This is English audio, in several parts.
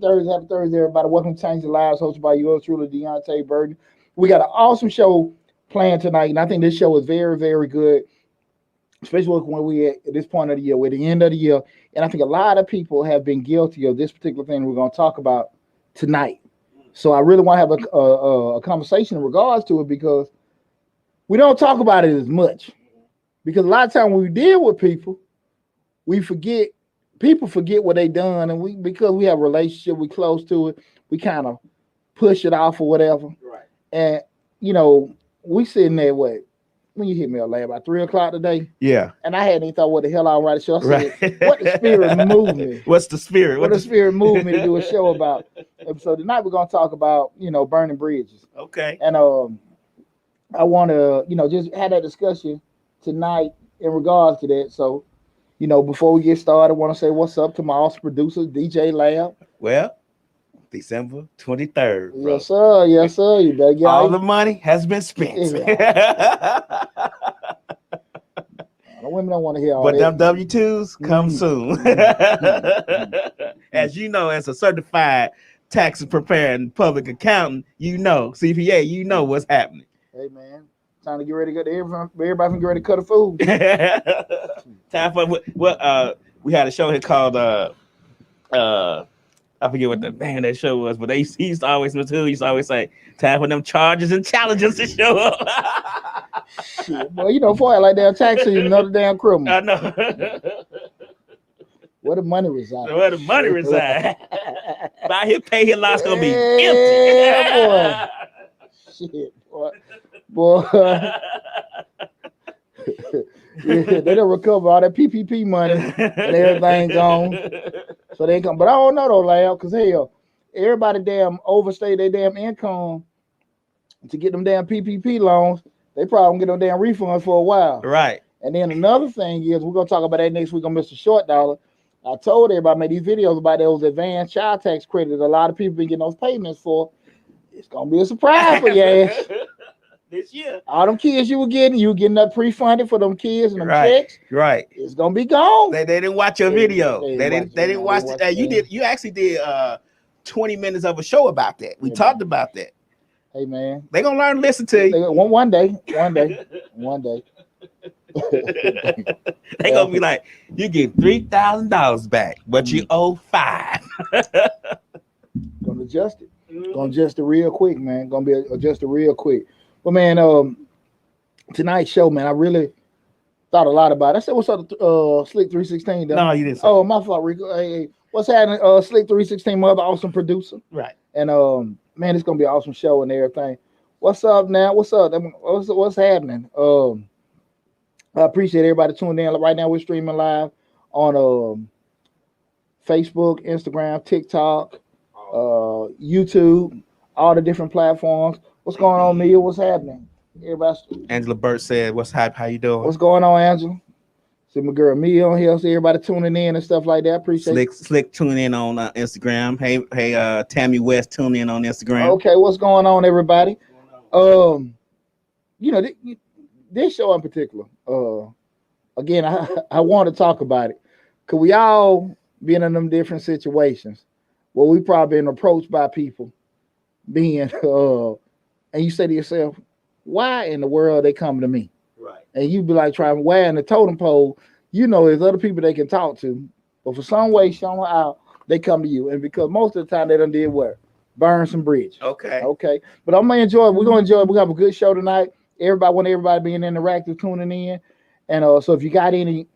Happy Thursday, everybody. Welcome to Change the Lives, hosted by yours truly, Deonte Burden. We got an awesome show planned tonight, and I think this show is very, very good, especially when we at this point of the year, we're at the end of the year, and I think a lot of people have been guilty of this particular thing we're going to talk about tonight. So I really want to have a conversation in regards to it because we don't talk about it as much. Because a lot of times when we deal with people, people forget what they done, and because we have a relationship, we close to it, we kind of push it off or whatever. Right. And we sitting there when you hit me up late about 3:00 today. Yeah. And I hadn't even thought what the hell I was writing a show. I said, what the spirit moved me? What's the spirit? What the spirit moved me to do a show about? And so tonight we're gonna talk about, burning bridges. Okay. And I wanna, just have that discussion tonight in regards to that. So, before we get started, I want to say what's up to my awesome producer, DJ Lab. Well, December 23rd. Bro. Yes, sir. Yes, sir. You better get all the money has been spent. Yeah. The women don't want to hear all but that. them W-2s come soon. As you know, as a certified tax preparing public accountant, CPA, you know what's happening. Hey, man. Time to get ready to everybody can get ready to cut the food. Time for we had a show here called I forget what the name of that show was, but he used to always say, time for them charges and challenges to show up. Shit, boy, for it like damn tax season, another damn criminal. I know. Where the money reside? Where the money reside? By his pay, his lot's gonna be empty. Boy. Shit, boy. Yeah, they don't recover all that PPP money and everything gone. So they come, but I don't know though, Lab, because hell, everybody damn overstay their damn income to get them damn PPP loans. They probably won't get no damn refund for a while. Right. And then another thing is, we're gonna talk about that next week on Mr. Short Dollar. I told everybody I made these videos about those advanced child tax credits. A lot of people been getting those payments for. It's gonna be a surprise for your ass. This year, all them kids you were getting that pre-funded for them kids and them checks. Right. It's gonna be gone. They didn't watch your video. They didn't watch it. You actually did 20 minutes of a show about that. We talked about that. Hey man, they gonna learn to listen to you. One day. They gonna be like, you get $3,000 back, but you owe $5,000. Gonna adjust it. Gonna adjust it real quick, man. Gonna be adjusted real quick. But man, tonight's show, man, I really thought a lot about it. I said, what's up, Slick 316? No, you didn't say. Oh, my fault, Rico. Hey, what's happening, Slick 316, mother, awesome producer. Right. And man, it's gonna be an awesome show and everything. What's up now? What's up? What's happening? I appreciate everybody tuning in. Right now, we're streaming live on Facebook, Instagram, TikTok, YouTube, all the different platforms. What's going on, Mia? What's happening? Everybody. Angela Burt said, "What's hype? How you doing? What's going on, Angela?" See my girl Mia on here. See everybody tuning in and stuff like that. Appreciate Slick tuning in on Instagram. Hey, Tammy West tuning in on Instagram. Okay, what's going on, everybody? This show in particular. Again, I want to talk about it because we all been in them different situations where we probably been approached by people being and you say to yourself, why in the world they come to me? Right. And you be like trying where in the totem pole, there's other people they can talk to, but for some way, somehow they come to you. And because most of the time they done did what? Burn some bridge. Okay. But I'm gonna enjoy it. We're gonna enjoy it. We have a good show tonight. Everybody being interactive, tuning in. And so if you got any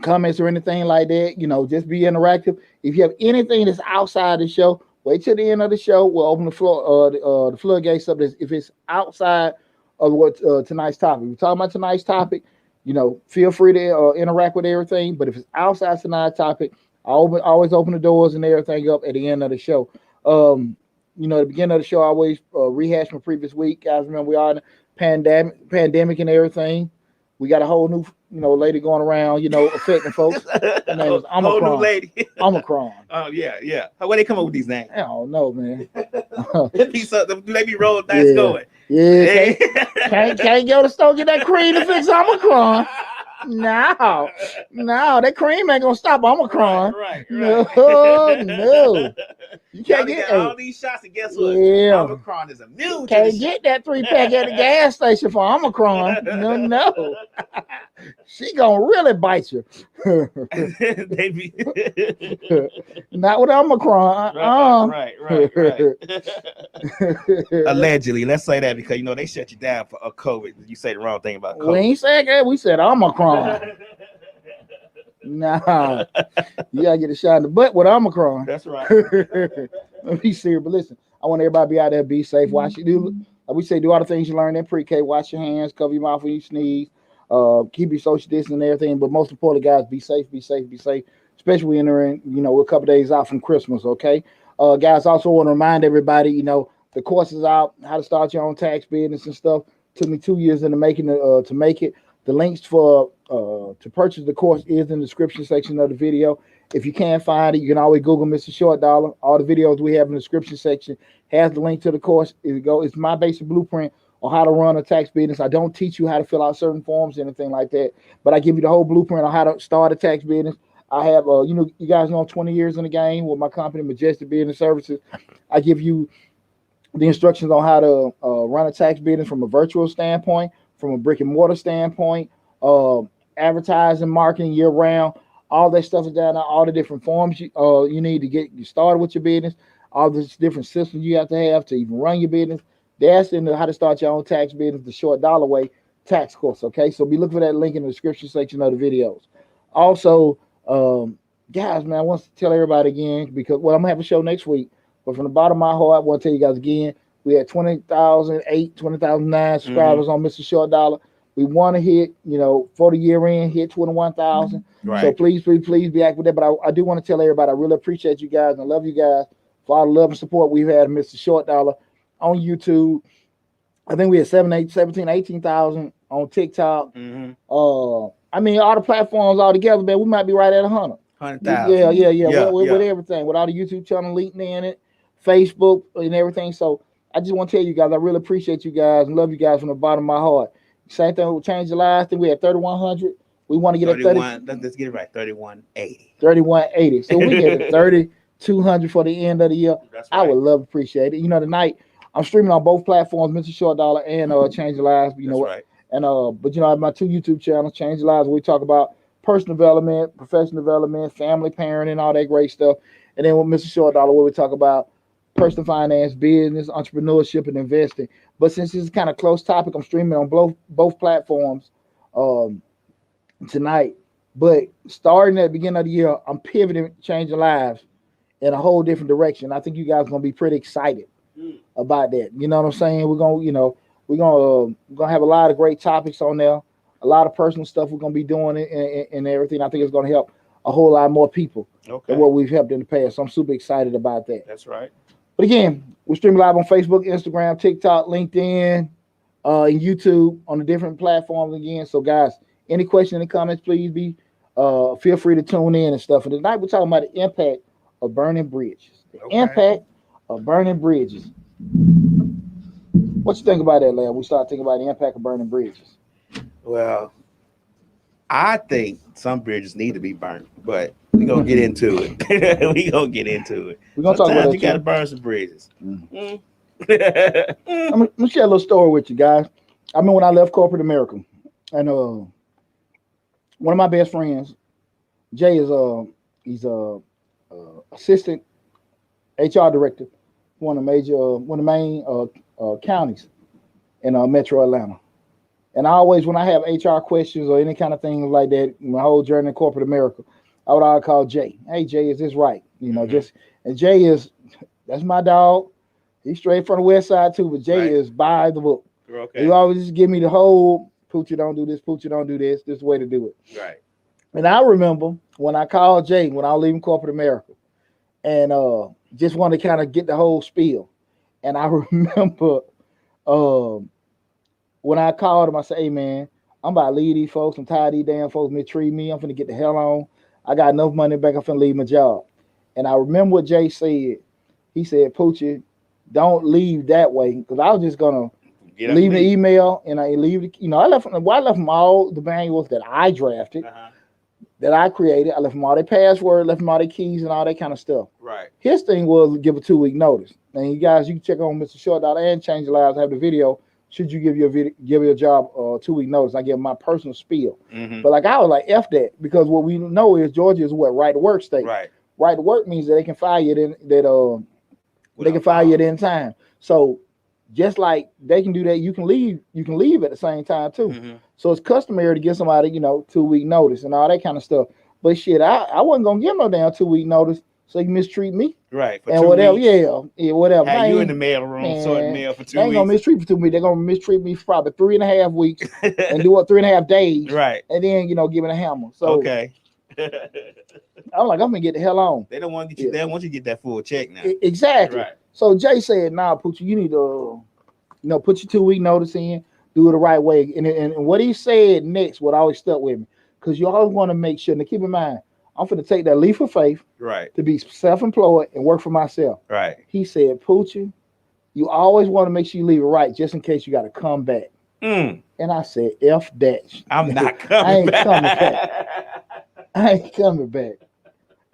comments or anything like that, just be interactive. If you have anything that's outside the show, wait till the end of the show. We'll open the floor, the floodgates up. If it's outside of what tonight's topic, we're talking about tonight's topic. Feel free to interact with everything. But if it's outside tonight's topic, I always open the doors and everything up at the end of the show. At the beginning of the show, I always rehash my previous week. Guys, remember we are in a pandemic and everything. We got a whole new, lady going around, affecting folks. Her name is Omicron. Whole new lady. Omicron. Oh yeah. Where they come up with these names? I don't know, man. They be roll dice going. Yeah. Can't go to the store get that cream to fix Omicron. No, that cream ain't gonna stop Omicron. Right. No. You can't Y'all get got all these shots, and guess what? Yeah. Omicron is immune to Can't this get that 3-pack at the gas station for Omicron. No. She gonna really bite you. shit. They be Not with Omicron. right. Allegedly, let's say that because they shut you down for a COVID. You say the wrong thing about COVID. We ain't said that. We said Omicron. Nah, you gotta get a shot in the butt with Omicron. That's right. Let me serious, but listen, I want everybody to be out there, be safe. Wash you do. Like we say, do all the things you learned in pre-K. Wash your hands, cover your mouth when you sneeze, keep your social distance and everything. But most importantly, guys, be safe, be safe, be safe. Especially entering, we're a couple days out from Christmas. Okay, guys. Also want to remind everybody, the course is out. How to start your own tax business and stuff. Took me 2 years in the making to make it. The links for to purchase the course is in the description section of the video. If you can't find it, you can always Google Mr. Short Dollar. All the videos we have in the description section has the link to the course. It's my basic blueprint on how to run a tax business. I don't teach you how to fill out certain forms, anything like that, but I give you the whole blueprint on how to start a tax business. I have, you guys know I'm 20 years in the game with my company, Majestic Business Services. I give you the instructions on how to run a tax business from a virtual standpoint, from a brick and mortar standpoint, advertising, marketing year round. All that stuff is down there. All the different forms you need to get you started with your business. All the different systems you have to even run your business. That's in the how to start your own tax business, the Short Dollar Way tax course. Okay, so be looking for that link in the description section of the videos. Also, guys, man, I want to tell everybody again because I'm gonna have a show next week. But from the bottom of my heart, I want to tell you guys again, we had 20,009 subscribers on Mr. Short Dollar. We want to hit, for the year end, hit 21,000. Right. So please be active with that. But I do want to tell everybody, I really appreciate you guys and I love you guys for all the love and support we've had Mr. Short Dollar on YouTube. I think we had 17, 18,000 on TikTok. Mm-hmm. All the platforms all together, man, we might be right at 100,000. Yeah. With everything, with all the YouTube channel linked in it, Facebook and everything. So I just want to tell you guys, I really appreciate you guys and love you guys from the bottom of my heart. Same thing with Change the Lives. I think we had 3,100. We want to get 31. Let's get it right. 3,180. 3,180. So we get 3,200 for the end of the year. That's right. I would love to appreciate it. Tonight I'm streaming on both platforms, Mr. Short Dollar and Change the Lives. That's right. And but I have my 2 YouTube channels, Change the Lives, where we talk about personal development, professional development, family parenting, all that great stuff. And then with Mr. Short Dollar, where we talk about personal finance, business, entrepreneurship, and investing. But since this is kind of close topic, I'm streaming on both platforms tonight. But starting at the beginning of the year, I'm pivoting, changing lives in a whole different direction. I think you guys are gonna be pretty excited about that. You know what I'm saying? We're gonna have a lot of great topics on there, a lot of personal stuff we're gonna be doing and everything. I think it's gonna help a whole lot more people than what we've helped in the past. So I'm super excited about that. That's right. But again, we're streaming live on Facebook, Instagram, TikTok, LinkedIn, and YouTube on the different platforms again. So guys, any questions, any comments, please feel free to tune in and stuff. And tonight we're talking about the impact of burning bridges. The impact of burning bridges. What you think about that, lad? We start thinking about the impact of burning bridges. Well, I think some bridges need to be burnt, but we're gonna get into it. We're gonna talk about that. You gotta burn some bridges. I'm gonna share a little story with you guys. I mean, when I left corporate America, and one of my best friends, Jay, he's a assistant HR director, one of the main counties in Metro Atlanta. And I always, when I have HR questions or any kind of things like that, my whole journey in corporate America, I would always call Jay. Hey, Jay, is this right? And Jay that's my dog. He's straight from the West Side too, but Jay is by the book. Okay. He always just give me the whole, Poochie, don't do this, Poochie, don't do this. This is the way to do it. Right. And I remember when I called Jay, when I was leaving corporate America, and just wanted to kind of get the whole spiel. And I remember when I called him, I said, hey, man, I'm about to leave these folks. I'm tired of these damn folks mistreating me. I'm finna get the hell on. I got enough money back. I'm finna leave my job. And I remember what Jay said. He said, Poochie, don't leave that way. Because I was just going to leave the email and I leave I left them all the manuals that I drafted. that I created. I left them all their password, left them all their keys and all that kind of stuff. Right. His thing was give a 2-week notice. And you guys, you can check on Mr. Short and Change Lives. I have the video. Should you give your job 2-week notice? I give my personal spiel. Mm-hmm. But like I was like F that, because what we know is Georgia is what right to work state. Right. Right to work means that they can fire you they can fire you at any time. So just like they can do that, you can leave at the same time too. Mm-hmm. So it's customary to give somebody 2-week notice and all that kind of stuff. But shit, I wasn't gonna give no damn 2-week notice so you mistreat me. Right. For and whatever, weeks. yeah, whatever. Have you in the mail room, sorting mail for 2 weeks. They ain't gonna mistreat me for 2 weeks. They're gonna mistreat me for probably 3.5 weeks and do 3.5 days. Right. And then give it a hammer. So okay. I'm like, I'm gonna get the hell on. They don't want to get you. They don't want you to get that full check now. Exactly. Right. So Jay said, "Nah, Poochie, you need to, put your 2-week notice in, do it the right way." And what he said next, what always stuck with me, because you always want to make sure. Now, keep in mind, I'm finna take that leap of faith, right, to be self-employed and work for myself. Right. He said, "Poochie, you always want to make sure you leave it right, just in case you got to come back." And I said, "F that." I'm not coming back. I ain't coming back.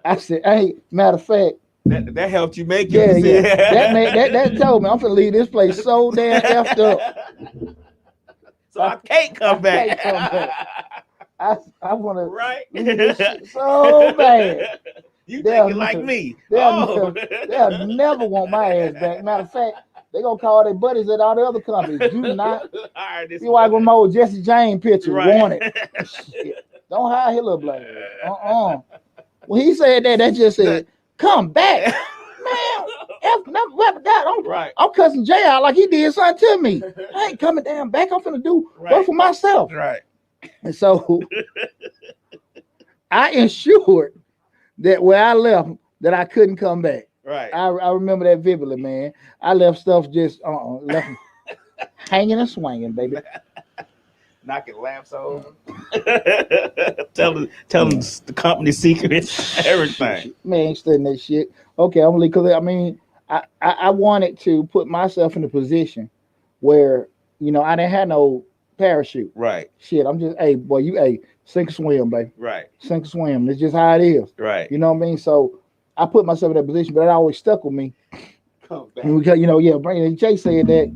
I said, "Hey, matter of fact." That helped you make it. Yeah. That told me I'm finna leave this place so damn effed up. So I can't come back. I want to leave this shit so bad. You thinking like me? They'll never want my ass back. Matter of fact, they gonna call their buddies at all the other companies. Do not. See why I go my old Jesse James picture. Want it? Shit. Don't hire Hitler black. When he said that just said, "Come back, man." I'm cussing Jay out like he did something to me. I ain't coming damn back. I'm finna work for myself. Right. And so I ensured that where I left, that I couldn't come back. Right. I remember that vividly, man. I left stuff just left hanging and swinging, baby. Knocking lamps over. Tell them the company secrets, everything. Man, ain't studying that shit. Okay, I'm gonna leave, because I mean, I wanted to put myself in a position where I didn't have no parachute. Right. Shit, I'm just, hey boy, sink or swim, baby. Right. Sink or swim. It's just how it is. Right. You know what I mean? So I put myself in that position, but it always stuck with me. Come back. Because Jay said that.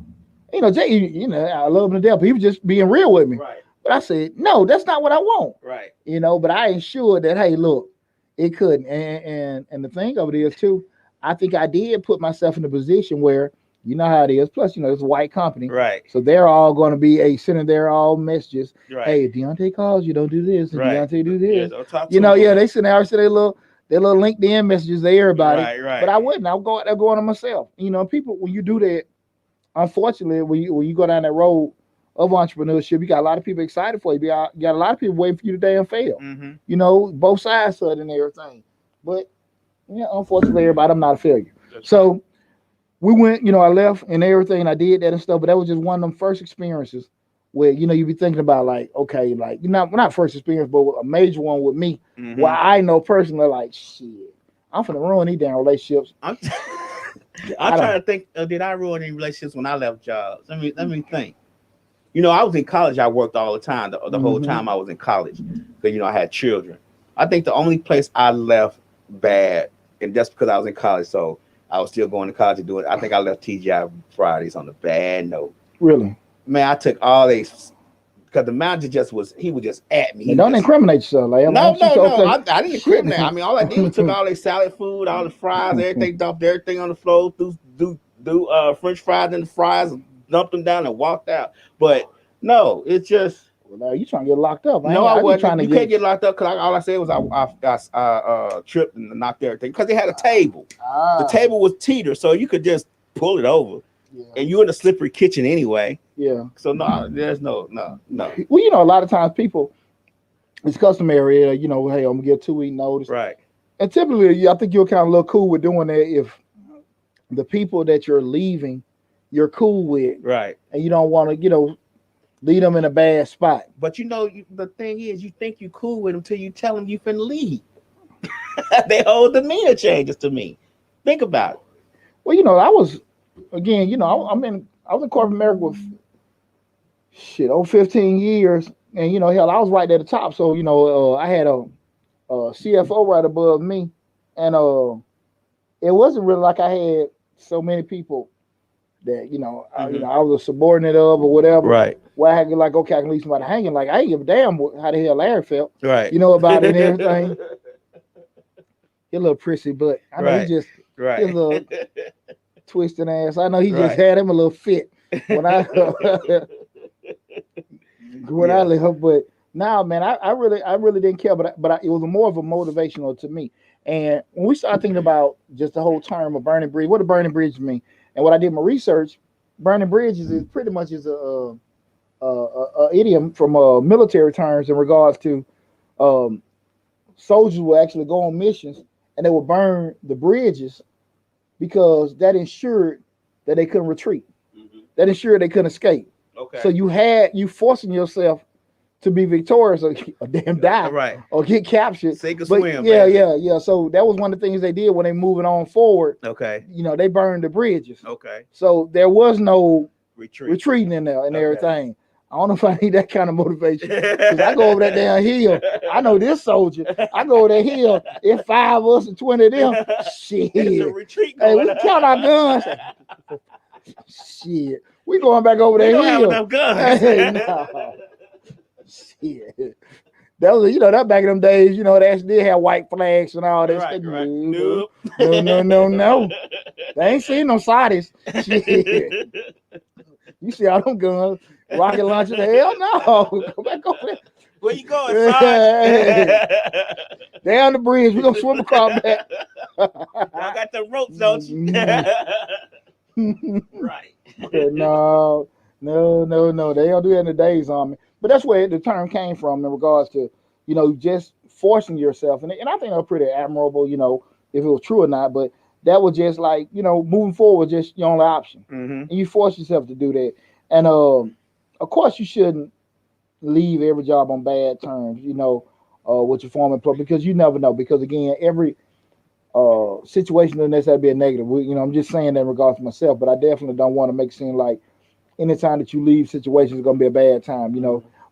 Jay, I love him to death, but he was just being real with me. Right. But I said, no, that's not what I want. Right. But I ensured that, hey, look, it couldn't. And the thing of it is, too, I think I did put myself in a position where, you know how it is. Plus, it's a white company. Right. So they're all going to be sending their all messages. Right. Hey, Deonte calls, you don't do this. And right. Deonte do this. Yeah, they send their little LinkedIn messages to everybody. Right. But I wouldn't. I'll go out there going to myself. People, when you do that, unfortunately, when you go down that road of entrepreneurship, you got a lot of people excited for you. You got a lot of people waiting for you to damn fail. Mm-hmm. Both sides of it and everything. But unfortunately, everybody, I'm not a failure. So we went, I left and everything. I did that and stuff, but that was just one of them first experiences where you be thinking about like, okay, like not first experience, but a major one with me, where I know personally, like, shit, I'm finna ruin these damn relationships. I'm trying to think. Did I ruin any relationships when I left jobs? Let me think. I was in college. I worked all the time. The whole time I was in college, because I had children. I think the only place I left bad, and that's because I was in college, so I was still going to college to do it. I think I left TGI Fridays on a bad note. Really? Man, I took all these. Because the manager he was just at me. Don't incriminate yourself. Like, no. I didn't incriminate. I mean, all I did was took all their salad food, all the fries, everything, dumped everything on the floor, do French fries in the fries, dumped them down and walked out. But no, it's just. Well, now you trying to get locked up. I wasn't. You can't get locked up because all I said was I tripped and knocked everything. Because they had a table. The table was teeter, so you could just pull it over. Yeah. And you're in a slippery kitchen anyway. Yeah. So no, there's no. Well, a lot of times people, it's customary, hey, I'm gonna get a 2-week notice. Right. And typically, I think you're kind of look cool with doing that if the people that you're leaving, you're cool with. Right. And you don't want to, leave them in a bad spot. But the thing is, you think you cool with them till you tell them you finna leave. They whole demeanor changes to me. Think about it. Well, I was. Again, I was in corporate America with over 15 years, and hell, I was right at the top. So I had CFO right above me, and it wasn't really like I had so many people that I was a subordinate of or whatever. Right. Where I had to like, okay, I can leave somebody hanging. Like I ain't give a damn how the hell Larry felt, Right. about it and everything. He a little prissy, but I know he just right. his little twisting ass. I know he just Right. had him a little fit when I I left. But now, man, I really didn't care. But it was more of a motivational to me. And when we started thinking about just the whole term of burning bridge, what does burning bridge mean? And what I did my research, burning bridges is pretty much is a idiom from military terms in regards to soldiers will actually go on missions and they will burn the bridges because that ensured that they couldn't retreat. Mm-hmm. That ensured they couldn't escape. Okay. So you forcing yourself to be victorious or damn die, right, or get captured. Sink or swim. Yeah. So that was one of the things they did when they moving on forward. Okay. They burned the bridges. Okay. So there was no retreating in there and everything. I don't know if I need that kind of motivation because I go over that damn hill. I know this soldier. I go over that hill. It's 5 of us and 20 of them. Shit. Hey, we count our guns. Shit. We going back over that hill. We don't have enough guns. Hey, no. Shit. That was, that back in them days, they actually did have white flags and all that. Right. No. They ain't seen no Saudis. Shit. You see all them guns, rocket launchers? Hell no. Go back over there. Where you going, Sarge? Down the bridge. We're going to swim across that. I got the ropes, don't you? Right. No. They don't do that in the days on me. But that's where the term came from in regards to, just forcing yourself. And I think that was pretty admirable, if it was true or not. But that was just like, moving forward, just your only option. Mm-hmm. And you force yourself to do that. And, of course, you shouldn't leave every job on bad terms, with your former employer, because you never know. Because, again, every situation doesn't necessarily be a negative. I'm just saying that in regards to myself. But I definitely don't want to make it seem like anytime that you leave situations is going to be a bad time,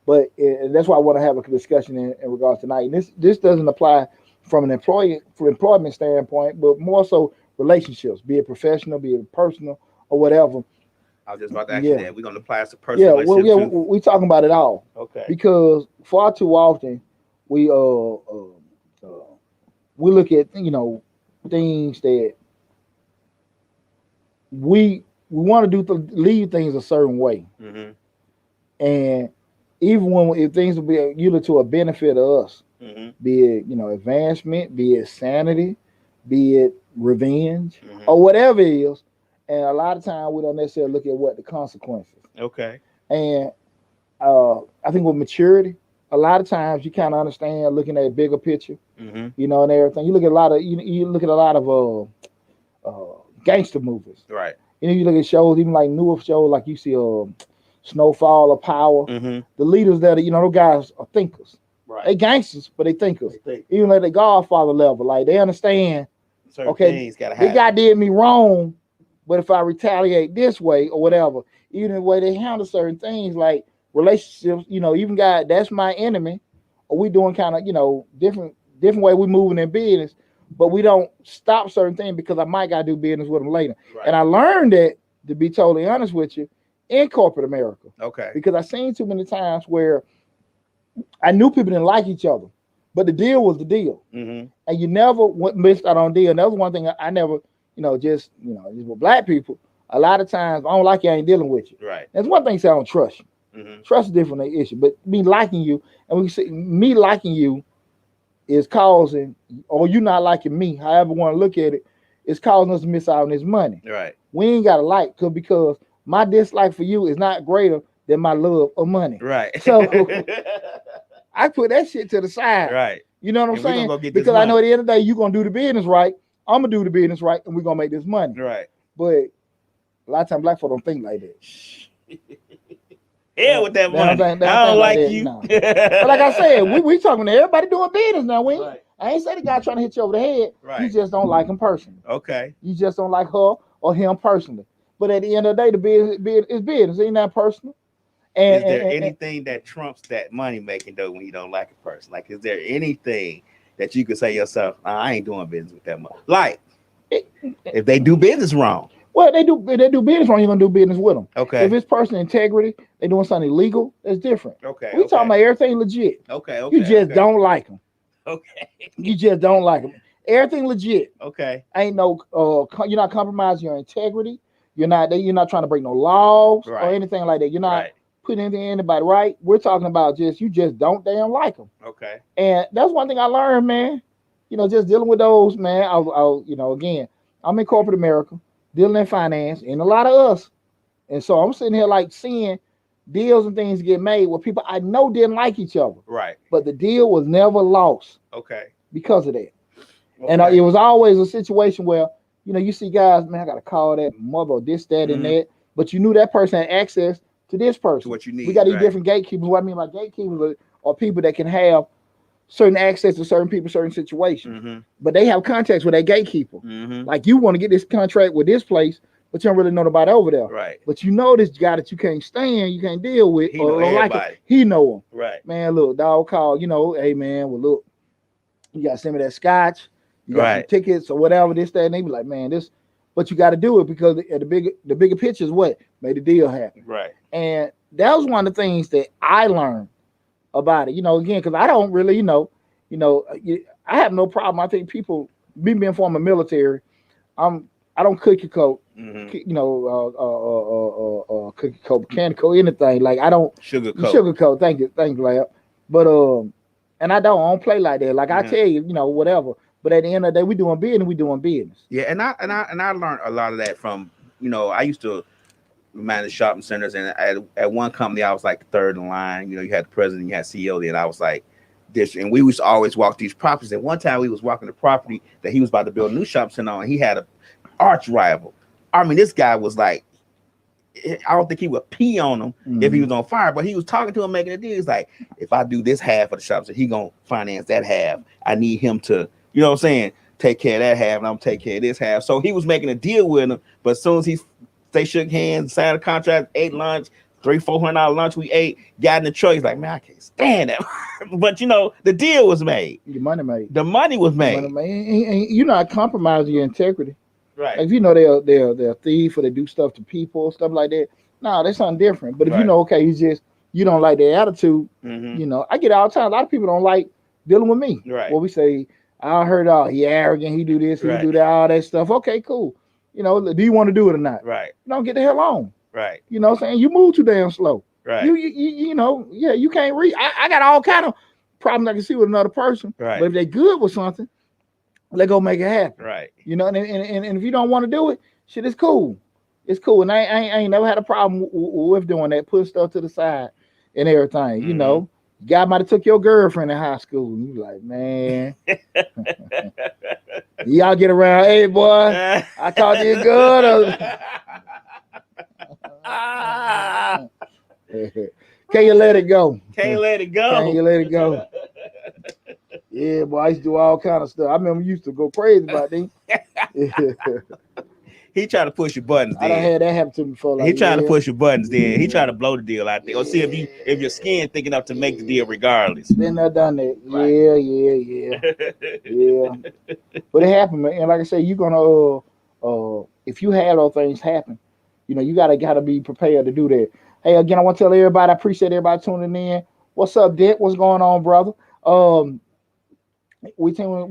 But that's why I want to have a discussion in regards to tonight. And this doesn't apply from an employment standpoint, but more so relationships, be it professional, be it personal, or whatever. I was just about to ask you that. We're going to apply it to personal relationships. Yeah, we're talking about it all. Okay. Because far too often we look at things that we want to do leave things a certain way. Mm-hmm. And even if things will be usually to a benefit of us, mm-hmm. be it advancement, be it sanity, be it revenge, mm-hmm. or whatever it is, and a lot of times we don't necessarily look at what the consequences. Okay. And I think with maturity, a lot of times you kind of understand looking at a bigger picture, mm-hmm. And everything. You look at a lot of gangster movies, right? You look at shows, even like newer shows, like you see Snowfall or Power. Mm-hmm. The leaders that those guys are thinkers. Right. They gangsters, but they thinkers. Even at the Godfather level, like they understand. Certain things gotta happen. This guy did me wrong, but if I retaliate this way or whatever, even the way they handle certain things, like relationships, even God, that's my enemy, or we doing kind of different way we moving in business. But we don't stop certain things because I might gotta do business with them later. Right. And I learned that, to be totally honest with you, in corporate America. Okay. Because I seen too many times where I knew people didn't like each other, but the deal was the deal. Mm-hmm. And you never missed out on a deal. And that was one thing I never, just with black people, a lot of times I don't like you, I ain't dealing with you. Right. That's one thing, say I don't trust you. Mm-hmm. Trust is a different issue. But me liking you, and we say me liking you is causing, or you not liking me, however you want to look at it, it's causing us to miss out on this money. Right. We ain't got to like, because my dislike for you is not greater than my love of money. Right. So I put that shit to the side. Right. You know what I'm saying? Because I know at the end of the day, you're going to do the business right. I'm going to do the business right, and we're going to make this money. Right. But a lot of times black folk don't think like that. Yeah, with that money. I don't like you. No. But like I said, we talking to everybody doing business now. I ain't say the guy trying to hit you over the head. Right. You just don't like him personally. Okay. You just don't like her or him personally. But at the end of the day, the business is business. It ain't that personal. And is there anything that trumps that money making though when you don't like a person? Like, is there anything that you could say yourself, I ain't doing business with that much. Like, if they do business wrong. Well, they do business wrong, you're gonna do business with them. Okay. If it's personal integrity, they doing something illegal, that's different. Okay. We talking about everything legit. Okay. You just don't like them. Okay. You just don't like them. Everything legit. Okay. Ain't no you're not compromising your integrity. You're not trying to break no laws or anything like that. You're not putting anything in anybody right. We're talking about you just don't damn like them. Okay. And that's one thing I learned, man. Just dealing with those, man. Again, I'm in corporate America, dealing in finance, and a lot of us. And so I'm sitting here like seeing deals and things get made where people I know didn't like each other. Right. But the deal was never lost. Okay. Because of that. Okay. And it was always a situation where, you see guys, man, I got to call that mother, this, that, and that. But you knew that person had access to this person. To what you need. We got these different gatekeepers. What I mean by gatekeepers are people that can have certain access to certain people, certain situations. But they have contacts with that gatekeeper. Like you want to get this contract with this place, but you don't really know nobody over there. Right. But you know this guy that you can't stand, you can't deal with. He know everybody. Like he know him. Right. Man, look, dog call, hey man, well look, you got to send me that scotch. You got some tickets or whatever, this, that, and they be like, man, this, but you got to do it because the bigger picture is what made the deal happen. Right. And that was one of the things that I learned about it, again, because I don't really, I have no problem. I think people, me being former military, I don't cookie coat, cookie coat, mechanical, anything. Like I don't sugarcoat. Thank you, Lab. But and I don't play like that. Like I tell you, whatever. But at the end of the day, we doing business. Yeah, and I learned a lot of that from, I used to manage shopping centers, and at one company I was like the third in line. You had the president, you had CEO, and I was like this, and we used to always walk these properties. And one time we was walking the property that he was about to build a new shopping center on, and he had a arch rival. I mean, this guy was like, I don't think he would pee on him if he was on fire, but he was talking to him, making a deal. He's like, if I do this half of the shopping center, he gonna finance that half. I need him to, take care of that half, and I'm take care of this half. So he was making a deal with him, but as soon as they shook hands, signed a contract, ate lunch, $300-400 lunch we ate, got in the truck. He's like, man, I can't stand that. But the deal was made. The money made. The money was made. And you're not compromising your integrity. Right. Like, if they're a thief or they do stuff to people, stuff like that. No, that's something different. But if okay, you don't like their attitude, I get it all the time. A lot of people don't like dealing with me. Right. Well, we say, I heard he arrogant, he do this, he do that, all that stuff. Okay, cool. Do you want to do it or not? Right. Don't get the hell on. Right. You know what I'm saying? You move too damn slow. Right. You can't read. I got all kind of problems I can see with another person. Right. But if they're good with something, let go make it happen. Right. And if you don't want to do it, shit, it's cool. It's cool. And I ain't never had a problem with doing that, putting stuff to the side and everything. Guy might have took your girlfriend in high school. And you like, man. Y'all get around, hey boy, I taught you good. Can you let it go? Can't let it go. Can you let it go? Yeah, boy, I used to do all kind of stuff. I remember you used to go crazy about things. He tried to push your buttons. I done had that happen to me before. Like, he tried to push your buttons. Then he tried to blow the deal out there, or see if your skin thick enough to make the deal regardless. Been there, done that. Right. Yeah. But it happened, man. And like I said, you're gonna if you have those things happen, you gotta be prepared to do that. Hey, again, I want to tell everybody, I appreciate everybody tuning in. What's up, Dick? What's going on, brother? We stream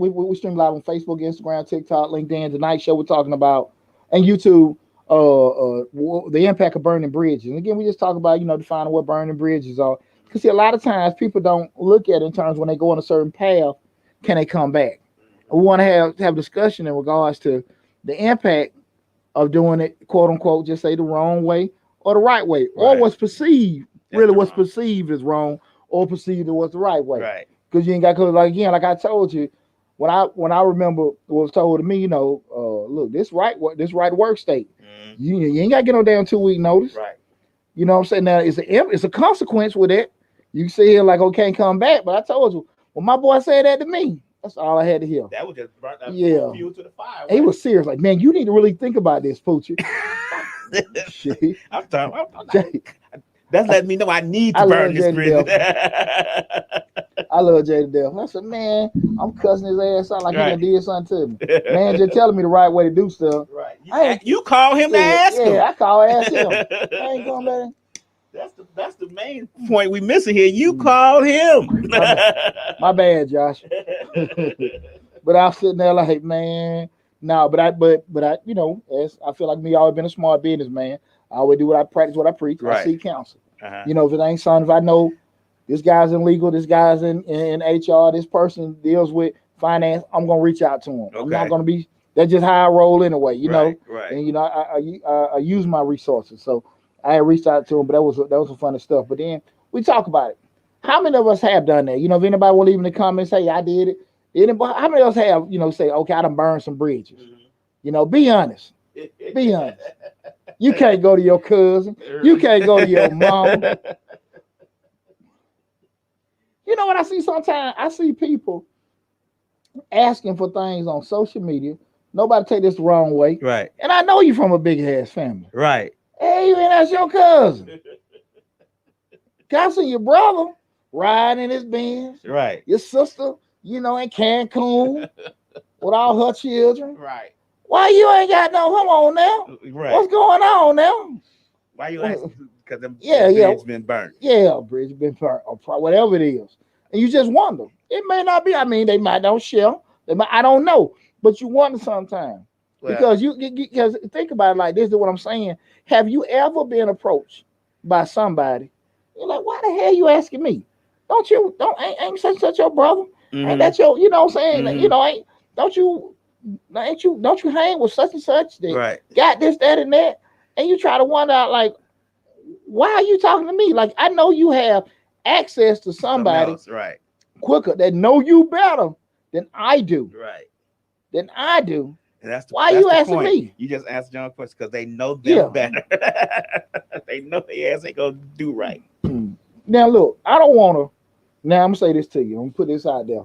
live on Facebook, Instagram, TikTok, LinkedIn. Tonight show we're talking about, and YouTube, the impact of burning bridges. And again, we just talk about, defining what burning bridges are. Because see, a lot of times people don't look at it in terms when they go on a certain path, can they come back? We want to have discussion in regards to the impact of doing it, quote unquote, just say the wrong way or the right way, or what's perceived, what's perceived as wrong or perceived as what's the right way. Right. Because you ain't got, like I told you, when I remember what was told to me, look, this right work state. You ain't got to get no damn 2 week notice. Right. You know what I'm saying? Now it's a consequence with it. You sit here like, okay, can't come back. But I told you, when my boy said that to me, that's all I had to hear. That was just burnt up fuel to the fire. Right? He was serious. Like, man, you need to really think about this, Poochie. Shit. I'm that's letting me know I need to burn this bridge. I love Jay to death. I said, man, I'm cussing his ass out like he done did something to me. Man, just telling me the right way to do stuff. Right. You call him to ask him. Yeah, I ask him. I ain't going back. That's the main point we missing here. You called him. My bad, Josh. But I was sitting there like, man, no, but I, you know, as I feel like me, always been a smart businessman. I always do what I practice, what I preach. Right. I seek counsel. You know, if it ain't something, if I know this guy's in legal, this guy's in HR, this person deals with finance, I'm gonna reach out to him. Okay. I'm not gonna be. That's just how I roll anyway. You know. Right. And you know, I use my resources. So I reached out to him, but that was some funny stuff. But then we talk about it. How many of us have done that? You know, if anybody will leave in the comments, say I did it. Anybody? How many of us have, you know, say, okay, I done burned some bridges. You know, be honest. Be honest. You can't go to your cousin. You can't go to your mom. You know what I see sometimes? I see people asking for things on social media. Nobody take this the wrong way. Right. And I know you from a big ass family. Right. Hey, you ain't ask your cousin. I see your brother riding in his Benz. Right. Your sister, you know, in Cancun with all her children. Right. Why you ain't got no? Come on now. Right. What's going on now? Why you asking? Because the bridge been burnt. Yeah, bridge been burnt or whatever it is. And you just wonder. It may not be. I mean, they might not share. They might. I don't know. But you wonder sometimes. Well, because think about it like this is what I'm saying. Have you ever been approached by somebody? You're like, why the hell you asking me? Ain't such your brother? Ain't that your, you know what I'm saying? You know, don't you hang with such and such that got this, that, and that? And you try to wonder out like, why are you talking to me? Like, I know you have access to somebody quicker that know you better than I do. Right. Than I do. And why are you asking point. me? You just asked John a question because they know them better. They know their ass ain't gonna do right. Now look, I don't want to. Now I'm gonna say this to you. I'm gonna put this out there.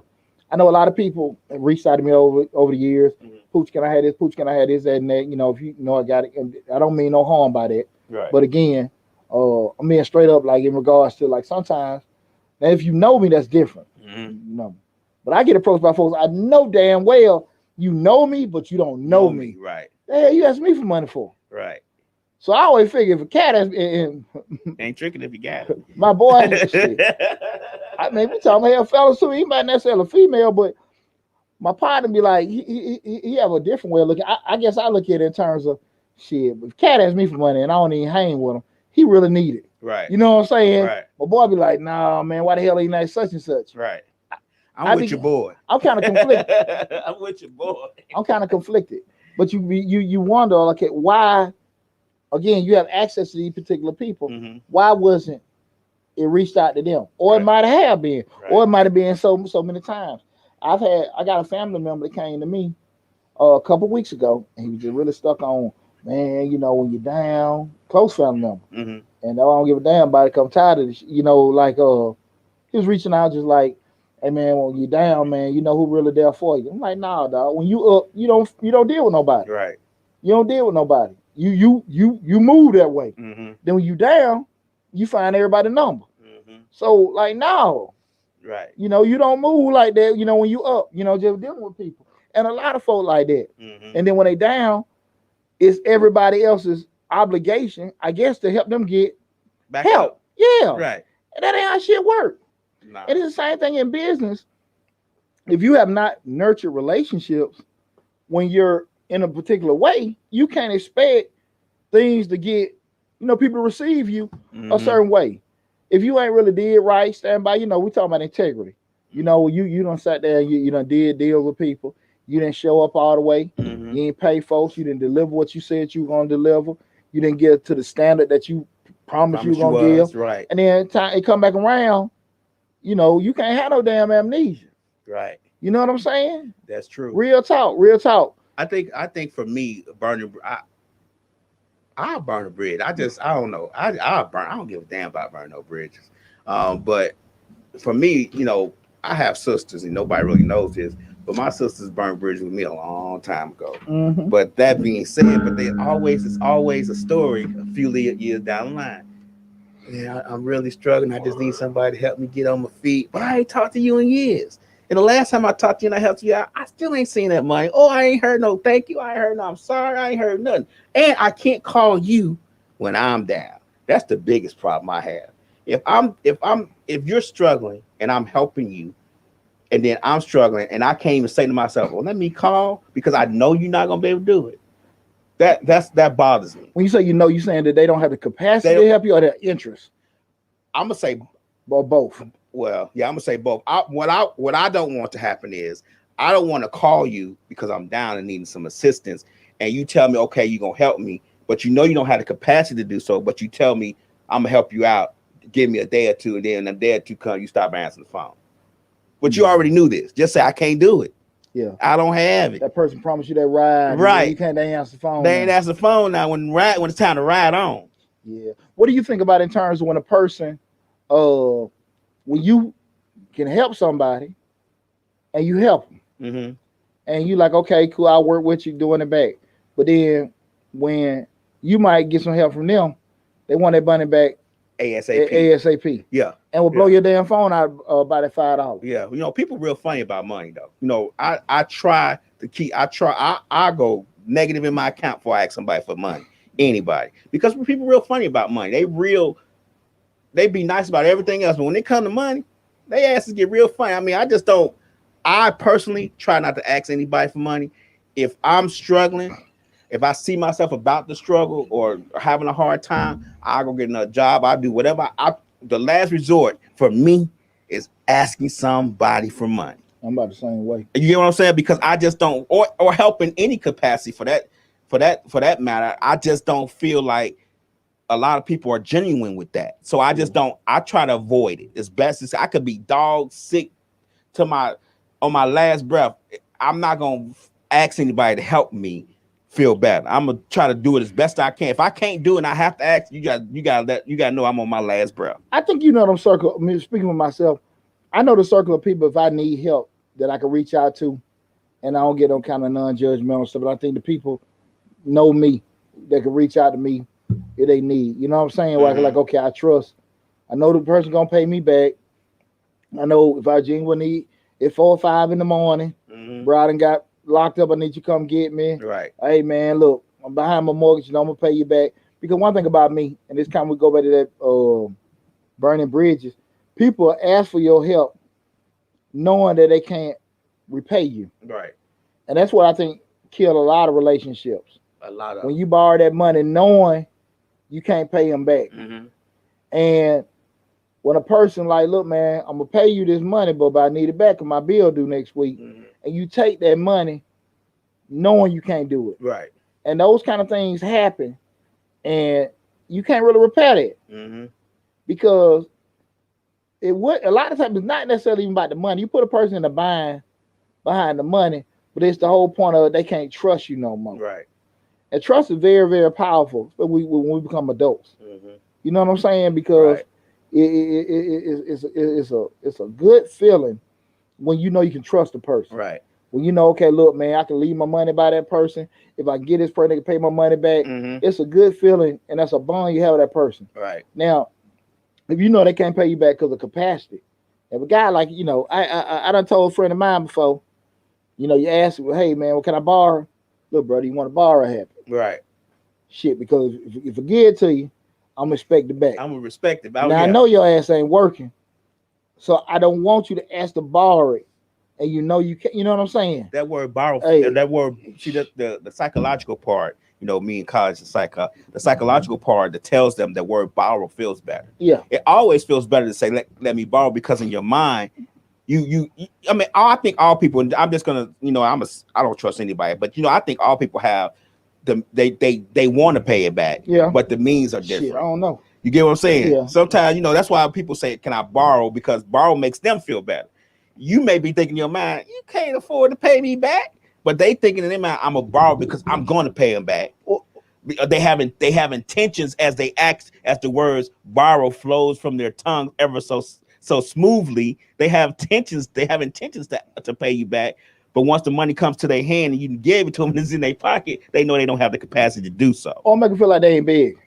I know a lot of people have reached out to me over the years. Pooch, can I have this? Pooch, can I have this? That and that. You know, if you know I got it, I don't mean no harm by that. Right. But again, I'm being straight up, like in regards to like sometimes. Now, if you know me, that's different. You know, but I get approached by folks I know damn well. You know me, but you don't know me. Right. Hey, you ask me for money for. Right. So I always figure if a cat has ain't tricking if you got it. My boy, I mean, we talking about fellas too. He might not sell a female, but my partner be like, he have a different way of looking. I guess I look at it in terms of shit. If cat asks me for money and I don't even hang with him, he really need it. Right. You know what I'm saying? Right. My boy be like, nah, man, why the hell ain't that such and such? Right. I'm with your boy. I'm kind of conflicted. I'm with your boy. I'm kind of conflicted. But you wonder, okay, why, again, you have access to these particular people. Why wasn't it reached out to them? Or it might have been. Or it might have been so many times. I got a family member that came to me a couple weeks ago, and he was just really stuck on, man, you know, when you're down, close family member. And I don't give a damn about it, 'cause I'm tired of this, you know, like he was reaching out just like, hey man, when you down, man, you know who really there for you. I'm like, nah, dog. When you up, you don't deal with nobody. Right. You don't deal with nobody. You move that way. Then when you down, you find everybody's number. So like, no. Right. You know, you don't move like that. You know, when you up, you know, just dealing with people. And a lot of folk like that. And then when they down, it's everybody else's obligation, I guess, to help them get back help. Up. Yeah. Right. And that ain't how shit work. Nah. And it's the same thing in business. If you have not nurtured relationships when you're in a particular way, you can't expect things to get, you know, people receive you a certain way. If you ain't really did right, stand by, you know, we talking about integrity. You know, you done sat there, you done did deals with people. You didn't show up all the way. You didn't pay folks. You didn't deliver what you said you were going to deliver. You didn't get to the standard that you promised you were going to give. Right. And then time it come back around, you know, you can't have no damn amnesia. Right. You know what I'm saying? That's true. Real talk. Real talk. I think for me, I'll burn a bridge. I don't know. I'll burn. I don't give a damn about burning no bridges. But for me, you know, I have sisters, and nobody really knows this, but my sisters burned bridges with me a long time ago. But that being said, it's always a story a few years down the line. Yeah, I'm really struggling. I just need somebody to help me get on my feet. But I ain't talked to you in years. And the last time I talked to you and I helped you out, I still ain't seen that money. Oh, I ain't heard no thank you. I ain't heard no I'm sorry. I ain't heard nothing. And I can't call you when I'm down. That's the biggest problem I have. If you're struggling and I'm helping you, and then I'm struggling and I can't even say to myself, well, let me call because I know you're not gonna be able to do it. That bothers me. When you say you saying that they don't have the capacity to help you or their interest? I'm gonna say both. Well, yeah, I'm gonna say both. What I don't want to happen is I don't want to call you because I'm down and needing some assistance, and you tell me, okay, you're gonna help me, but you know you don't have the capacity to do so. But you tell me I'm gonna help you out, give me a day or two, and then a day or two come, you stop answering the phone. But you already knew this. Just say I can't do it. Yeah, I don't have it. That person promised you that ride. Right. You can't. They answer the phone. They ain't answer the phone now when it's time to ride on. Yeah. What do you think about in terms of when a person, when you can help somebody, and you help them, and you like, okay, cool, I'll work with you doing it back. But then when you might get some help from them, they want their money back ASAP. Yeah. And will blow your damn phone out by that $5. Yeah. People real funny about money though. I try to keep. I go negative in my account before I ask somebody for money. Anybody, because people real funny about money. They be nice about everything else, but when it come to money, they asses get real funny. I mean, I personally try not to ask anybody for money. If I'm struggling, if I see myself about to struggle or having a hard time, I'll go get another job. I'll do whatever. The last resort for me is asking somebody for money. I'm about the same way. You get what I'm saying? Because I just don't, or help in any capacity for that matter. I just don't feel like a lot of people are genuine with that. So I just don't. I try to avoid it as best as I could. Be dog sick on my last breath. I'm not gonna ask anybody to help me feel better. I'm gonna try to do it as best I can. If I can't do it and I have to ask, you gotta know I'm on my last breath. I think them circle. I mean, speaking for myself, I know the circle of people if I need help that I can reach out to, and I don't get them kind of non-judgmental stuff. But I think the people know me that can reach out to me if they need. You know what I'm saying? Where I can like, okay, I trust. I know the person gonna pay me back. I know if I genuinely need at 4 or 5 in the morning, bro, I done got locked up. I need you to come get me. Right. Hey man, look, I'm behind my mortgage. I'm gonna pay you back. Because one thing about me, and this time we go back to that burning bridges. People ask for your help, knowing that they can't repay you. Right. And that's what I think killed a lot of relationships. A lot of when you borrow that money, knowing you can't pay them back. And when a person like, look, man, I'm gonna pay you this money, but I need it back because my bill due next week. And you take that money, knowing you can't do it. Right. And those kind of things happen, and you can't really repair that because it would a lot of times it's not necessarily even about the money. You put a person in the bind behind the money, but it's the whole point of they can't trust you no more. Right. And trust is very, very powerful, but when we become adults. You know what I'm saying? Because it's a good feeling when you know you can trust a person. Right. When you know, okay, look, man, I can leave my money by that person. If I get this person, they can pay my money back. It's a good feeling, and that's a bond you have with that person. Right. Now, if you know they can't pay you back because of capacity, if a guy like, I done told a friend of mine before, you ask, well, hey, man, what can I borrow? Look, brother, you want to borrow a habit? Right. Shit, because if I give it to you, I'm gonna expect it back. I'm gonna respect it. Now, I know your ass ain't working, so I don't want you to ask to borrow it. And you can't, you know what I'm saying? That word borrow, that word, see the psychological part, me in college, the psychological part that tells them that word borrow feels better. Yeah. It always feels better to say, let me borrow, because in your mind, I think all people, and I'm just gonna, I don't trust anybody, but I think all people have they want to pay it back. Yeah. But the means are different. Shit, I don't know. You get what I'm saying? Yeah. Sometimes, that's why people say, can I borrow? Because borrow makes them feel better. You may be thinking in your mind, you can't afford to pay me back, but they thinking in their mind, I'm gonna borrow because I'm going to pay them back. They have intentions as they act, as the words borrow flows from their tongue ever so smoothly. They have intentions to pay you back, but once the money comes to their hand and you can give it to them and it's in their pocket, they know they don't have the capacity to do so. Or make them feel like they ain't big.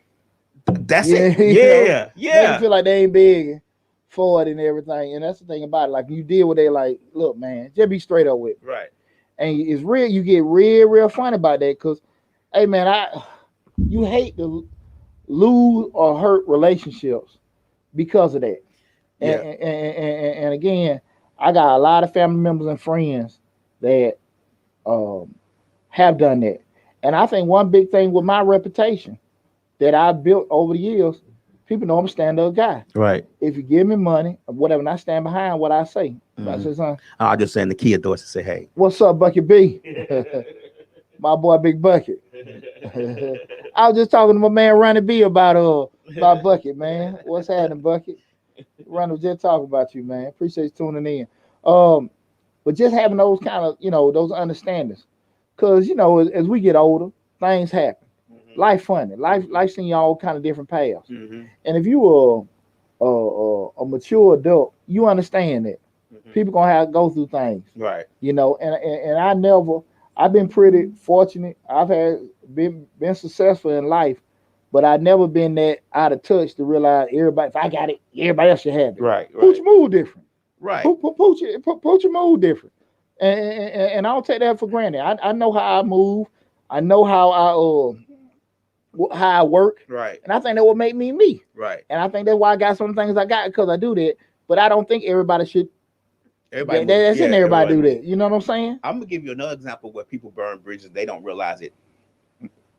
That's it. Yeah, Make them feel like they ain't big for it and everything. And that's the thing about it. Like you deal with it, like, look, man, just be straight up with it. Right. And it's real. You get real funny about that because, hey, man, you hate to lose or hurt relationships because of that. Yeah. And again, I got a lot of family members and friends that have done that. And I think one big thing with my reputation that I built over the years, people know I'm a stand-up guy. Right. If you give me money or whatever, and I stand behind what I say. I say, son, I'll just send the key of doors to say, hey. What's up, Bucket B? My boy Big Bucket. I was just talking to my man Ronnie B about Bucket, man. What's happening, Bucket? Ronnie was just talking about you, man. Appreciate you tuning in. But just having those kind of, those understandings. Cause as we get older, things happen. Life funny. Life send you all kind of different paths. And if you were a mature adult, you understand that. People gonna have to go through things. Right. And I've been pretty fortunate. I've been successful in life, but I've never been that out of touch to realize everybody, if I got it, everybody else should have it. Right. Pooch move different. Right. Pooch move different. And I don't take that for granted. I know how I move. I know how I work. Right. And I think that will make me me. Right. And I think that's why I got some things I got because I do that. But I don't think everybody should. Everybody do that. You know what I'm saying? I'm gonna give you another example where people burn bridges. They don't realize it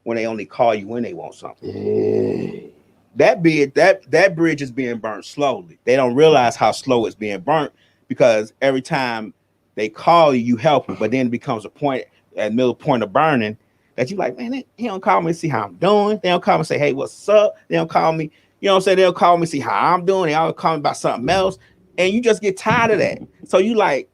when they only call you when they want something. Yeah. That bridge is being burnt slowly. They don't realize how slow it's being burnt because every time they call you, you help them, but then it becomes a middle point of burning that you like, man, he don't call me to see how I'm doing. They don't call me and say, hey, what's up? They don't call me, you know what I'm saying? They'll call me see how I'm doing. They always call me about something else. And you just get tired of that. So you like,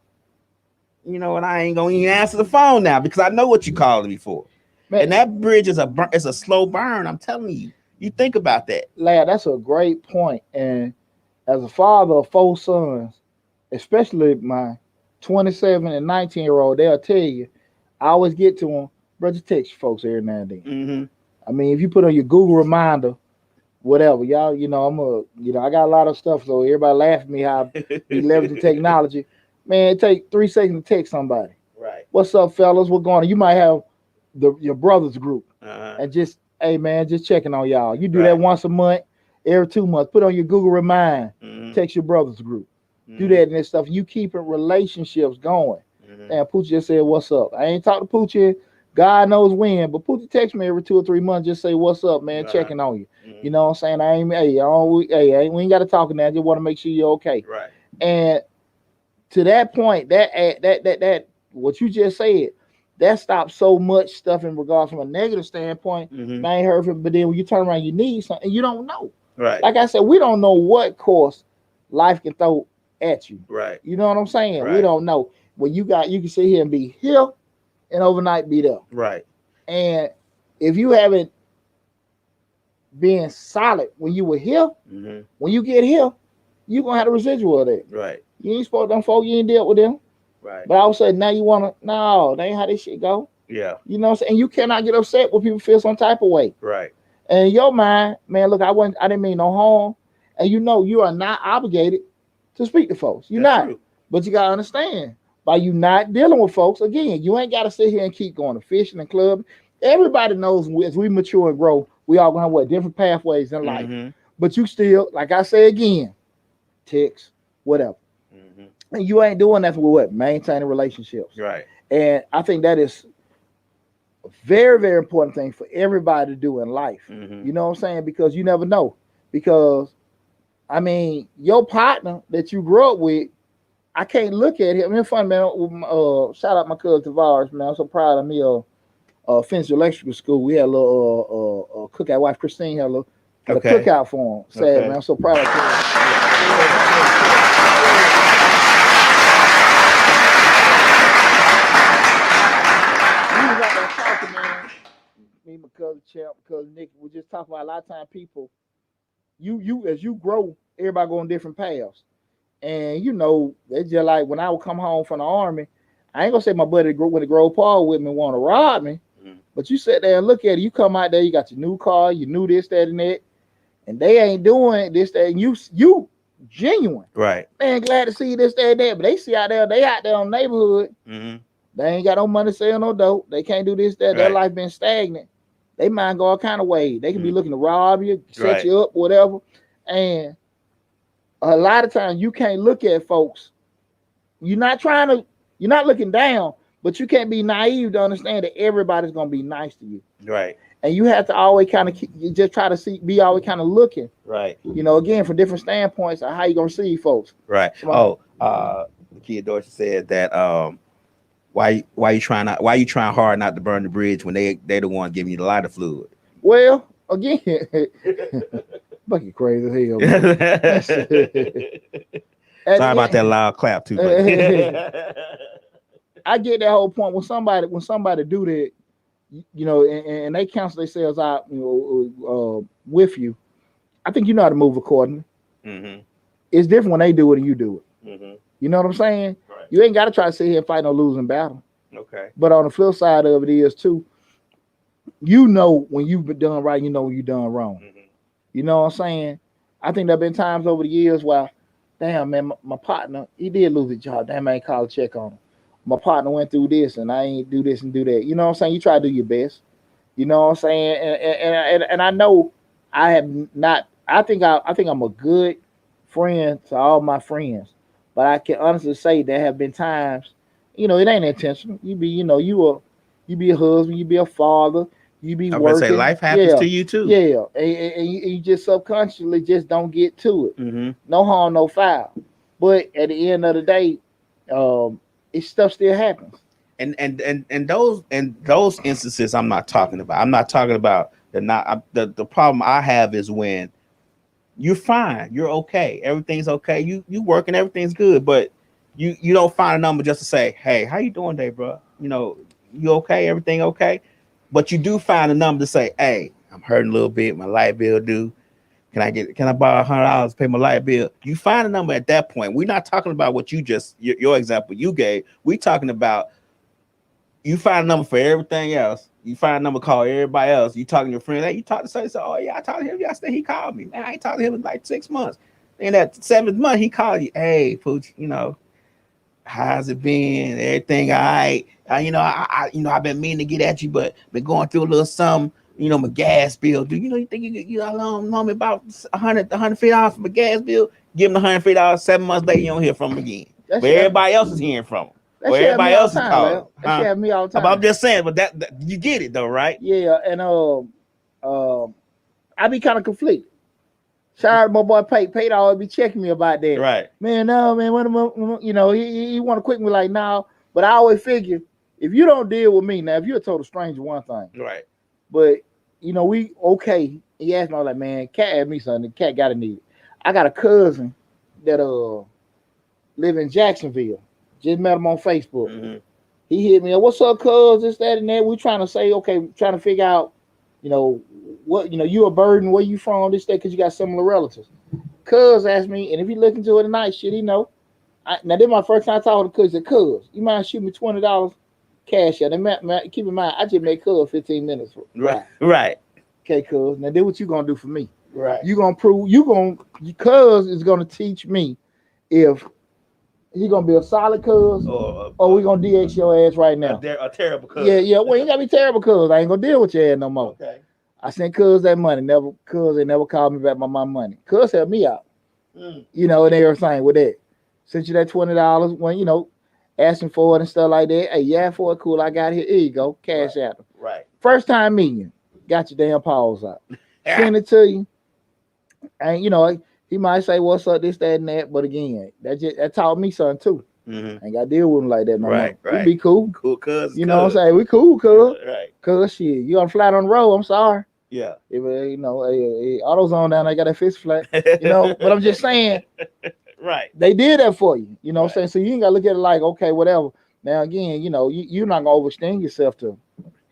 you know what? I ain't gonna even answer the phone now because I know what you called me for. Man, and that bridge is a slow burn. I'm telling you. You think about that. Lad, that's a great point. And as a father of 4 sons, especially my 27 and 19-year-old, they'll tell you, I always get to them, bro, just text folks every now and then. I mean, if you put on your Google reminder, whatever, y'all, I got a lot of stuff, so everybody laugh at me how we leverage the technology. Man, it take 3 seconds to text somebody. Right. What's up, fellas? What's going on? You might have your brother's group and just, hey, man, just checking on y'all. You do that once a month, every 2 months. Put on your Google remind, text your brother's group. Do that and this stuff. You keeping relationships going. And Poochie just said, what's up? I ain't talked to Poochie, God knows when, but Poochie text me every 2 or 3 months, just say, what's up, man, checking on you. You know what I'm saying? We ain't got to talk now. I just want to make sure you're okay. Right. And to that point, that what you just said, that stops so much stuff in regards from a negative standpoint. I ain't heard from, but then when you turn around, you need something, you don't know. Right. Like I said, we don't know what course life can throw at you. Right. You know what I'm saying? Right. We don't know. Well, you can sit here and be here and overnight be there. Right. And if you haven't been solid when you were here, when you get here, you're gonna have the residual of that. Right. You ain't supposed to them folk, you ain't dealt with them. Right. But all of a sudden now you wanna, no, that ain't how this shit go. Yeah. You know what I'm saying? And you cannot get upset when people feel some type of way. Right. And in your mind, man, look, I didn't mean no harm. And you are not obligated to speak to folks. You're not. True. But you gotta understand, by you not dealing with folks, again, you ain't gotta sit here and keep going to fishing and clubbing. Everybody knows as we mature and grow, we all gonna have different pathways in life. But you still, like I say again, text, whatever. And you ain't doing that for what? Maintaining relationships. Right. And I think that is a very, very important thing for everybody to do in life. You know what I'm saying? Because you never know. Because, I mean, your partner that you grew up with, I can't look at him. It's fun, man. Shout out my cousin Tavares, man. I'm so proud of me. Finished electrical school. We had a little cookout. Wife Christine had a cookout for him. Sad, man. I'm so proud of him. Me, my cousin Champ, cousin Nick, we just talk about a lot of times people. You as you grow, everybody go on different paths. And it's just like when I would come home from the army, I ain't gonna say my buddy went to Grove Park with me want to rob me, but you sit there and look at it. You come out there, you got your new car, you knew this, that, and that. and they ain't doing this, that, and you genuine. Right. Man, glad to see this, that, and that. But they see out there, they out there on the neighborhood. Mm-hmm. They ain't got no money to sell no dope. They can't do this, that. Their life been stagnant. They mind go all kind of ways. They can be looking to rob you, set you up, whatever. And a lot of times you can't look at folks. You're not looking down, but you can't be naive to understand that everybody's gonna be nice to you. Right. And you have to always kind of you just try to be always kind of looking. Right. Again, from different standpoints of how you gonna see folks. Right. The kid Dorsey said that why you trying hard not to burn the bridge when they the one giving you the lighter fluid? Well, again, Bucky crazy as hell. Sorry about that loud clap too. I get that whole point when somebody do that, and they cancel themselves out, with you. I think you know how to move accordingly. Mm-hmm. It's different when they do it and you do it. Mm-hmm. You know what I'm saying? Right. You ain't got to try to sit here and fight no losing battle. Okay. But on the flip side of it is too, when you've been done right, when you've done wrong. Mm-hmm. You know what I'm saying? I think there have been times over the years where, damn man, my partner, he did lose his job. Damn, I ain't called a check on him. My partner went through this and I ain't do this and do that. You know what I'm saying? You try to do your best. You know what I'm saying? And I know I have not. I think I'm a good friend to all my friends, but I can honestly say there have been times, it ain't intentional. You be a husband, you be a father, you be working. Say life happens to you too. Yeah, and you just subconsciously just don't get to it. Mm-hmm. No harm, no foul. But at the end of the day, stuff still happens. And those instances I'm not talking about. I'm not talking about the problem I have is when you're fine, you're okay, everything's okay, you working, everything's good, but you don't find a number just to say, hey, how you doing today, bro? You okay, everything okay? But you do find a number to say, hey, I'm hurting a little bit, my light bill due. Can I borrow $100 to pay my light bill? You find a number at that point. We're not talking about what you just your example you gave. We're talking about you find a number for everything else. You find a number, call everybody else. You talking to your friend. Hey, you talk to say, oh yeah, I talked to him yesterday. He called me. Man, I ain't talked to him in like 6 months. In that 7th month, he called you. Hey, Pooch, how's it been? Everything all right? I've been meaning to get at you, but been going through a little something. My gas bill. Do you think you loan me about $150 for my gas bill? Give him the $150. 7 months later, you don't hear from him again. But everybody else is hearing from him. Or everybody else is calling. That shit me all the time. I'm just saying, but that you get it though, right? Yeah, and I be kind of conflicted. Shout out to my boy Pate always be checking me about that. Right. Man, no, man, he want to quit me like now, but I always figure if you don't deal with me now, if you're a total stranger, one thing. Right. But we okay. He asked me, I was like, man, Cat asked me something. Cat gotta need it. I got a cousin that live in Jacksonville. Just met him on Facebook. Mm-hmm. He hit me up, what's up, cuz, this, that, and that. We trying to say, okay, trying to figure out, what, you a Burden, where you from, this, that, because you got similar relatives. Cuz asked me, and if he look into it tonight, shit, he know. Now, this is my first time talking to Cuz. He said, cuz, you mind shooting me $20 cash out? And keep in mind, I just made Cuz 15 minutes. Right. Okay, cuz. Now, then what you going to do for me? Right. You going to prove, Cuz is going to teach me if he gonna be a solid cuz, or we gonna DX your ass right now. A terrible cuz. Yeah. Well, you gotta be terrible cuz. I ain't gonna deal with your ass no more. Okay. I sent cuz that money. Cuz they never called me back my money. Cuz helped me out. And everything with that. Sent you that $20 when asking for it and stuff like that. Hey, yeah, for it, cool. I got it here. Here you go. Cash out. Right. First time meeting you. Got your damn paws out. Send it to you. And he might say, what's up, this, that, and that. But again, that taught me something too. Mm-hmm. Ain't got to deal with him like that no more. Right. We be cool. Cool, cuz. You know what I'm saying? We cool, cuz. Right. Cuz shit. You on flat on the road, I'm sorry. Yeah. If AutoZone down, they got that fist flat. But I'm just saying. Right. They did that for you. You know what I'm saying? So you ain't got to look at it like, okay, whatever. Now, again, you're not going to overextend yourself to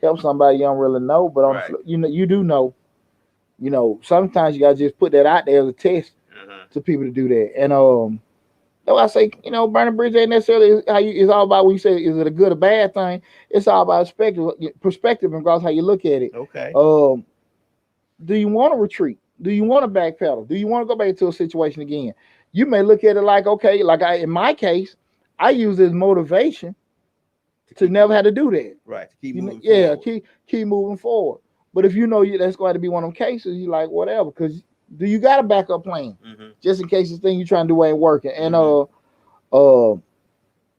help somebody you don't really know. But you do know. Sometimes you got to just put that out there as a test. To people to do that. And I say, burning bridge ain't necessarily it's all about when you say, is it a good or bad thing? It's all about perspective and regards how you look at it. Okay. Do you want to retreat? Do you want to backpedal? Do you want to go back to a situation again? You may look at it like, okay, like in my case, I use this motivation to never have to do that. Right. To keep moving yeah, forward. keep moving forward. But if you know that's going to be one of them cases, you like whatever, because do you got a backup plan just in case this thing you're trying to do ain't working? And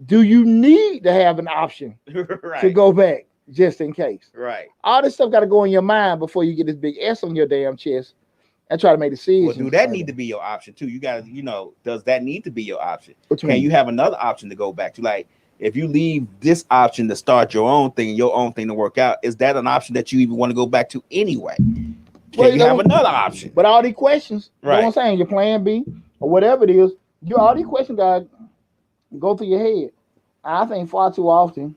do you need to have an option to go back just in case? Right. All this stuff got to go in your mind before you get this big S on your damn chest and try to make decisions. Well, do that need to be your option too? You got to, does that need to be your option? Can you have another option to go back to? Like, if you leave this option to start your own thing to work out, is that an option that you even want to go back to anyway? Can you have another option? But all these questions, right? You know what I'm saying, your plan B or whatever it is, all these questions got go through your head. I think far too often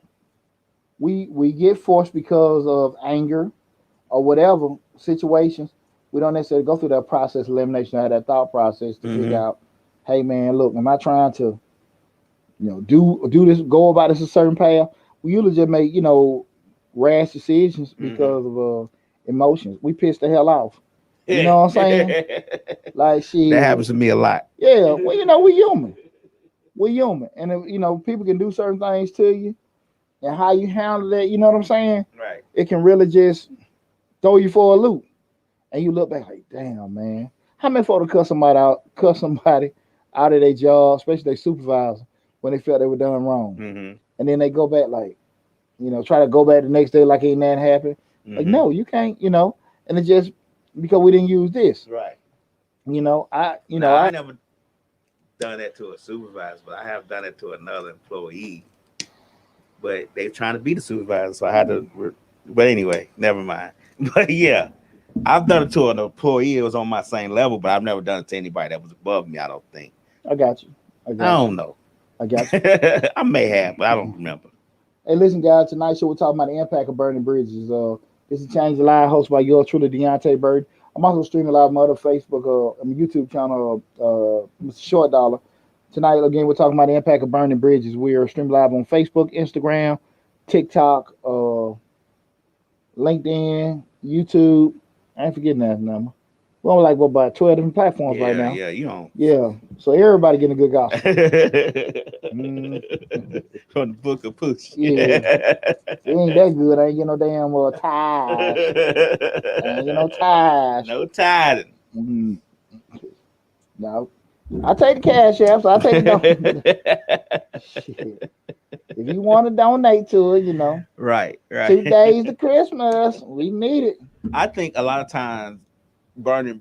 we get forced because of anger or whatever situations. We don't necessarily go through that process of elimination or that thought process to figure out, hey man, look, am I trying to, do this, go about this a certain path? We usually just make, rash decisions because of emotions. We piss the hell off. You know what I'm saying? Like shit. That happens to me a lot. Yeah, well, we human. We're human. And if, people can do certain things to you and how you handle that, you know what I'm saying? Right. It can really just throw you for a loop. And you look back like, damn, man. How many folks cuss somebody out of their job, especially their supervisor, when they felt they were done wrong. And then they go back like, try to go back the next day like ain't nothing happened. Like, no, you can't, and it's just because we didn't use this. Right. I never done that to a supervisor, but I have done it to another employee. But they're trying to be the supervisor, so I had to. But anyway, never mind. But yeah, I've done it to an employee that was on my same level, but I've never done it to anybody that was above me. I don't think. I got you. I don't know. I got you. I may have, but I don't remember. Hey, listen, guys. Tonight's show we're talking about the impact of burning bridges. This is Change the Line, hosted by yours truly, Deonte Burden. I'm also streaming live on my other Facebook, YouTube channel, Mr. Short Dollar. Tonight, again, we're talking about the impact of burning bridges. We are streaming live on Facebook, Instagram, TikTok, LinkedIn, YouTube. I ain't forgetting that number. We're on about 12 different platforms right now. Yeah, you don't. Yeah, so everybody getting a good gospel. From the book of Push. Yeah, it ain't that good. I ain't get no damn ties. Ain't get no ties. No tithing. No. I take the cash apps. I take the shit. If you want to donate to it, Right. 2 days to Christmas. We need it. I think a lot of times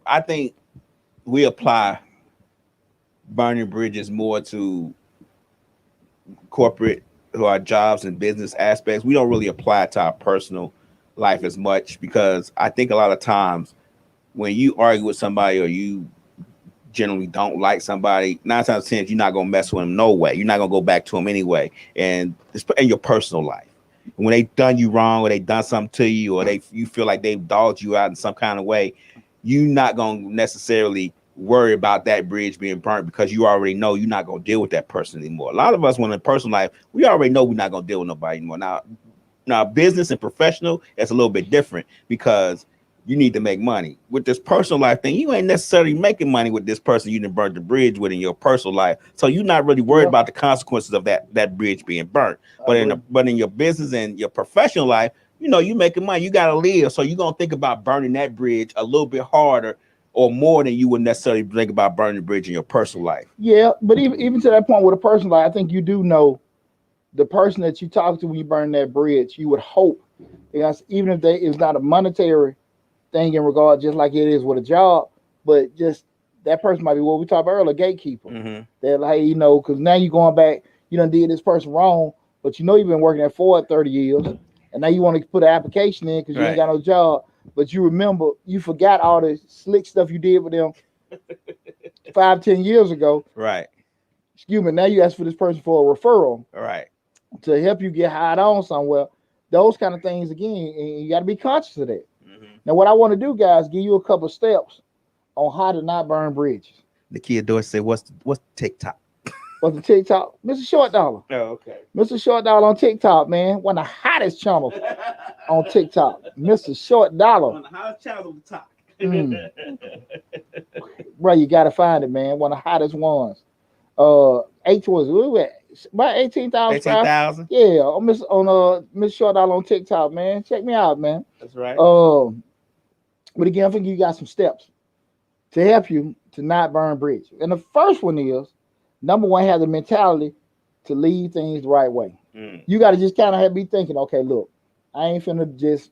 I think we apply burning bridges more to corporate who are jobs and business aspects. We don't really apply it to our personal life as much, because I think a lot of times when you argue with somebody or you generally don't like somebody, 9 times out of 10 you're not gonna mess with them no way. You're not gonna go back to them anyway. And in your personal life, when they done you wrong or they done something to you or you feel like they've dogged you out in some kind of way, you're not gonna necessarily worry about that bridge being burnt, because you already know you're not gonna deal with that person anymore. A lot of us, when in personal life, we already know we're not gonna deal with nobody anymore. Now business and professional, it's a little bit different, because you need to make money. With this personal life thing, you ain't necessarily making money with this person you done burnt the bridge with in your personal life. So you're not really worried about the consequences of that bridge being burnt. But in your business and your professional life, you making money, you gotta live. So you're gonna think about burning that bridge a little bit harder or more than you would necessarily think about burning the bridge in your personal life. Yeah, but even to that point with a personal life, I think you do know the person that you talk to when you burn that bridge. You would hope, because even if it's not a monetary thing in regard, just like it is with a job, but just that person might be what we talked about earlier, gatekeeper. They're like, because now you're going back, you done did this person wrong, but you've been working at Ford 30 years, and now you want to put an application in because you ain't got no job, but you forgot all the slick stuff you did with them 5-10 years ago. Right. Excuse me, now you ask for this person for a referral. Right. To help you get hired on somewhere. Those kind of things, again, and you got to be conscious of that. Now, what I want to do, guys, give you a couple of steps on how to not burn bridges. The kid Dorsey said, what's TikTok? What's the TikTok? Mr. Short Dollar. Oh, okay. Mr. Short Dollar on TikTok, man. One of the hottest channels on TikTok. Mr. Short Dollar. One of the hottest channels on the top. Bro, you gotta find it, man. One of the hottest ones. H was about 18,000. 18,000. Yeah, on Miss Short Dollar on TikTok, man. Check me out, man. That's right. But again, I think you got some steps to help you to not burn bridges. And the first one is number one, have the mentality to lead things the right way. You got to just kind of be thinking, okay, look, I ain't finna just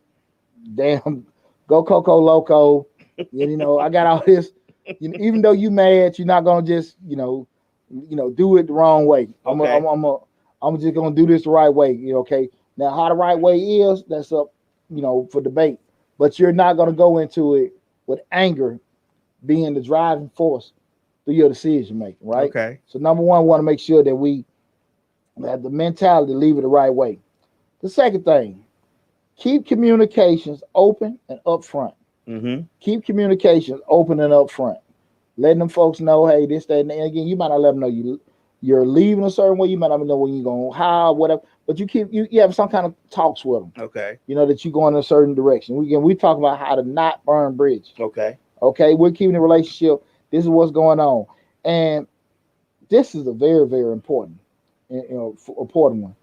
damn go Coco Loco. I got all this. Even though you mad, you're not gonna just do it the wrong way. Okay. I'm just gonna do this the right way. Okay. Now, how the right way is, that's up, for debate. But you're not gonna go into it with anger being the driving force through your decision making, right? Okay. So number one, we want to make sure that we have the mentality to leave it the right way. The second thing, keep communications open and upfront. Keep communications open and upfront. Letting them folks know, hey, this, that, and again, you might not let them know you're leaving a certain way. You might not know when you're going, how, whatever. But you have some kind of talks with them. Okay. That you're going in a certain direction. We talk about how to not burn bridges. Okay. Okay, we're keeping the relationship. This is what's going on, and this is a very, very important, important one.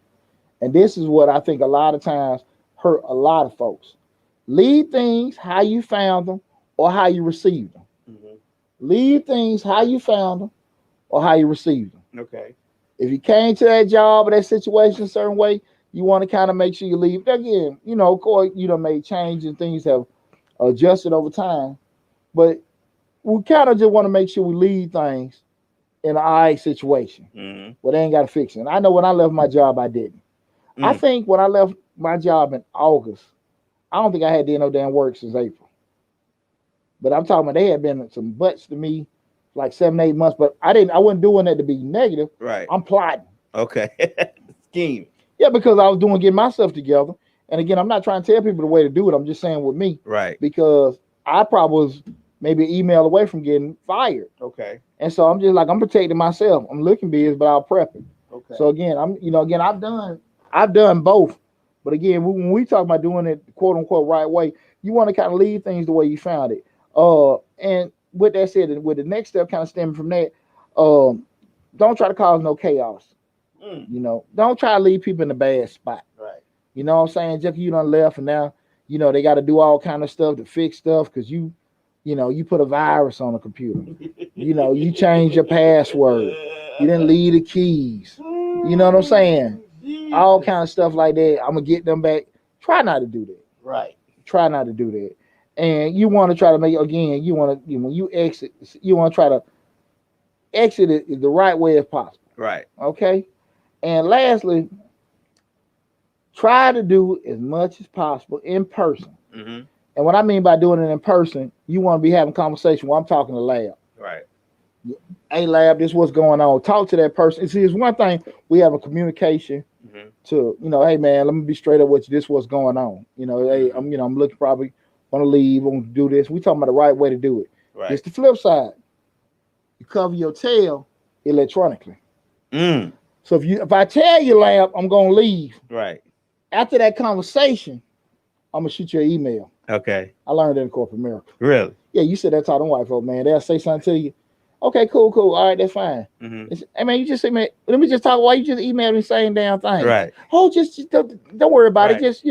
And this is what I think a lot of times hurt a lot of folks. Leave things how you found them or how you received them. Leave things how you found them or how you received them. Okay. If you came to that job or that situation a certain way, you want to kind of make sure you leave. Again, of course, made changes and things have adjusted over time. But we kind of just want to make sure we leave things in an all right situation where they ain't got to fix it. And I know when I left my job, I didn't. I think when I left my job in August, I don't think I had done no damn work since April. But I'm talking about they had been some butts to me like 7-8 months. But I wasn't doing that to be negative. Right. I'm plotting. Okay. Scheme. Yeah, because I was getting myself together. And again, I'm not trying to tell people the way to do it. I'm just saying with me. Right. Because I probably was maybe an email away from getting fired. Okay. And so I'm just like, I'm protecting myself. I'm looking busy, but I'll prep it. Okay. So again, I've done both. But again, when we talk about doing it quote unquote right way, you want to kind of leave things the way you found it. And with that said, with the next step kind of stemming from that, don't try to cause no chaos. Don't try to leave people in a bad spot. Right. You know what I'm saying? Just you done left and now, they got to do all kind of stuff to fix stuff because you put a virus on a computer. You changed your password. You didn't leave the keys. You know what I'm saying? All kind of stuff like that. I'm going to get them back. Try not to do that. Right. Try not to do that. And you want to try to make, again, when you exit, you want to try to exit it the right way as possible. Right. Okay? And lastly, try to do as much as possible in person. And what I mean by doing it in person, you want to be having conversation while I'm talking to Lab. Right. Hey, Lab, this is what's going on. Talk to that person. See, it's one thing we have a communication to, hey, man, let me be straight up with you. This is what's going on. Hey, I'm looking probably want to leave, want to do this. We talking about the right way to do it. Right. It's the flip side. You cover your tail electronically. So if I tell you, Lab, I'm going to leave. Right. After that conversation, I'm going to shoot you an email. Okay. I learned that in corporate America. Really? Yeah, you said that to them white folks, man. They'll say something to you. Okay, cool. All right, that's fine. Hey, man, you just say, man, let me just talk. Why you just email me the same damn thing? Right. Oh, just don't worry about it. Just,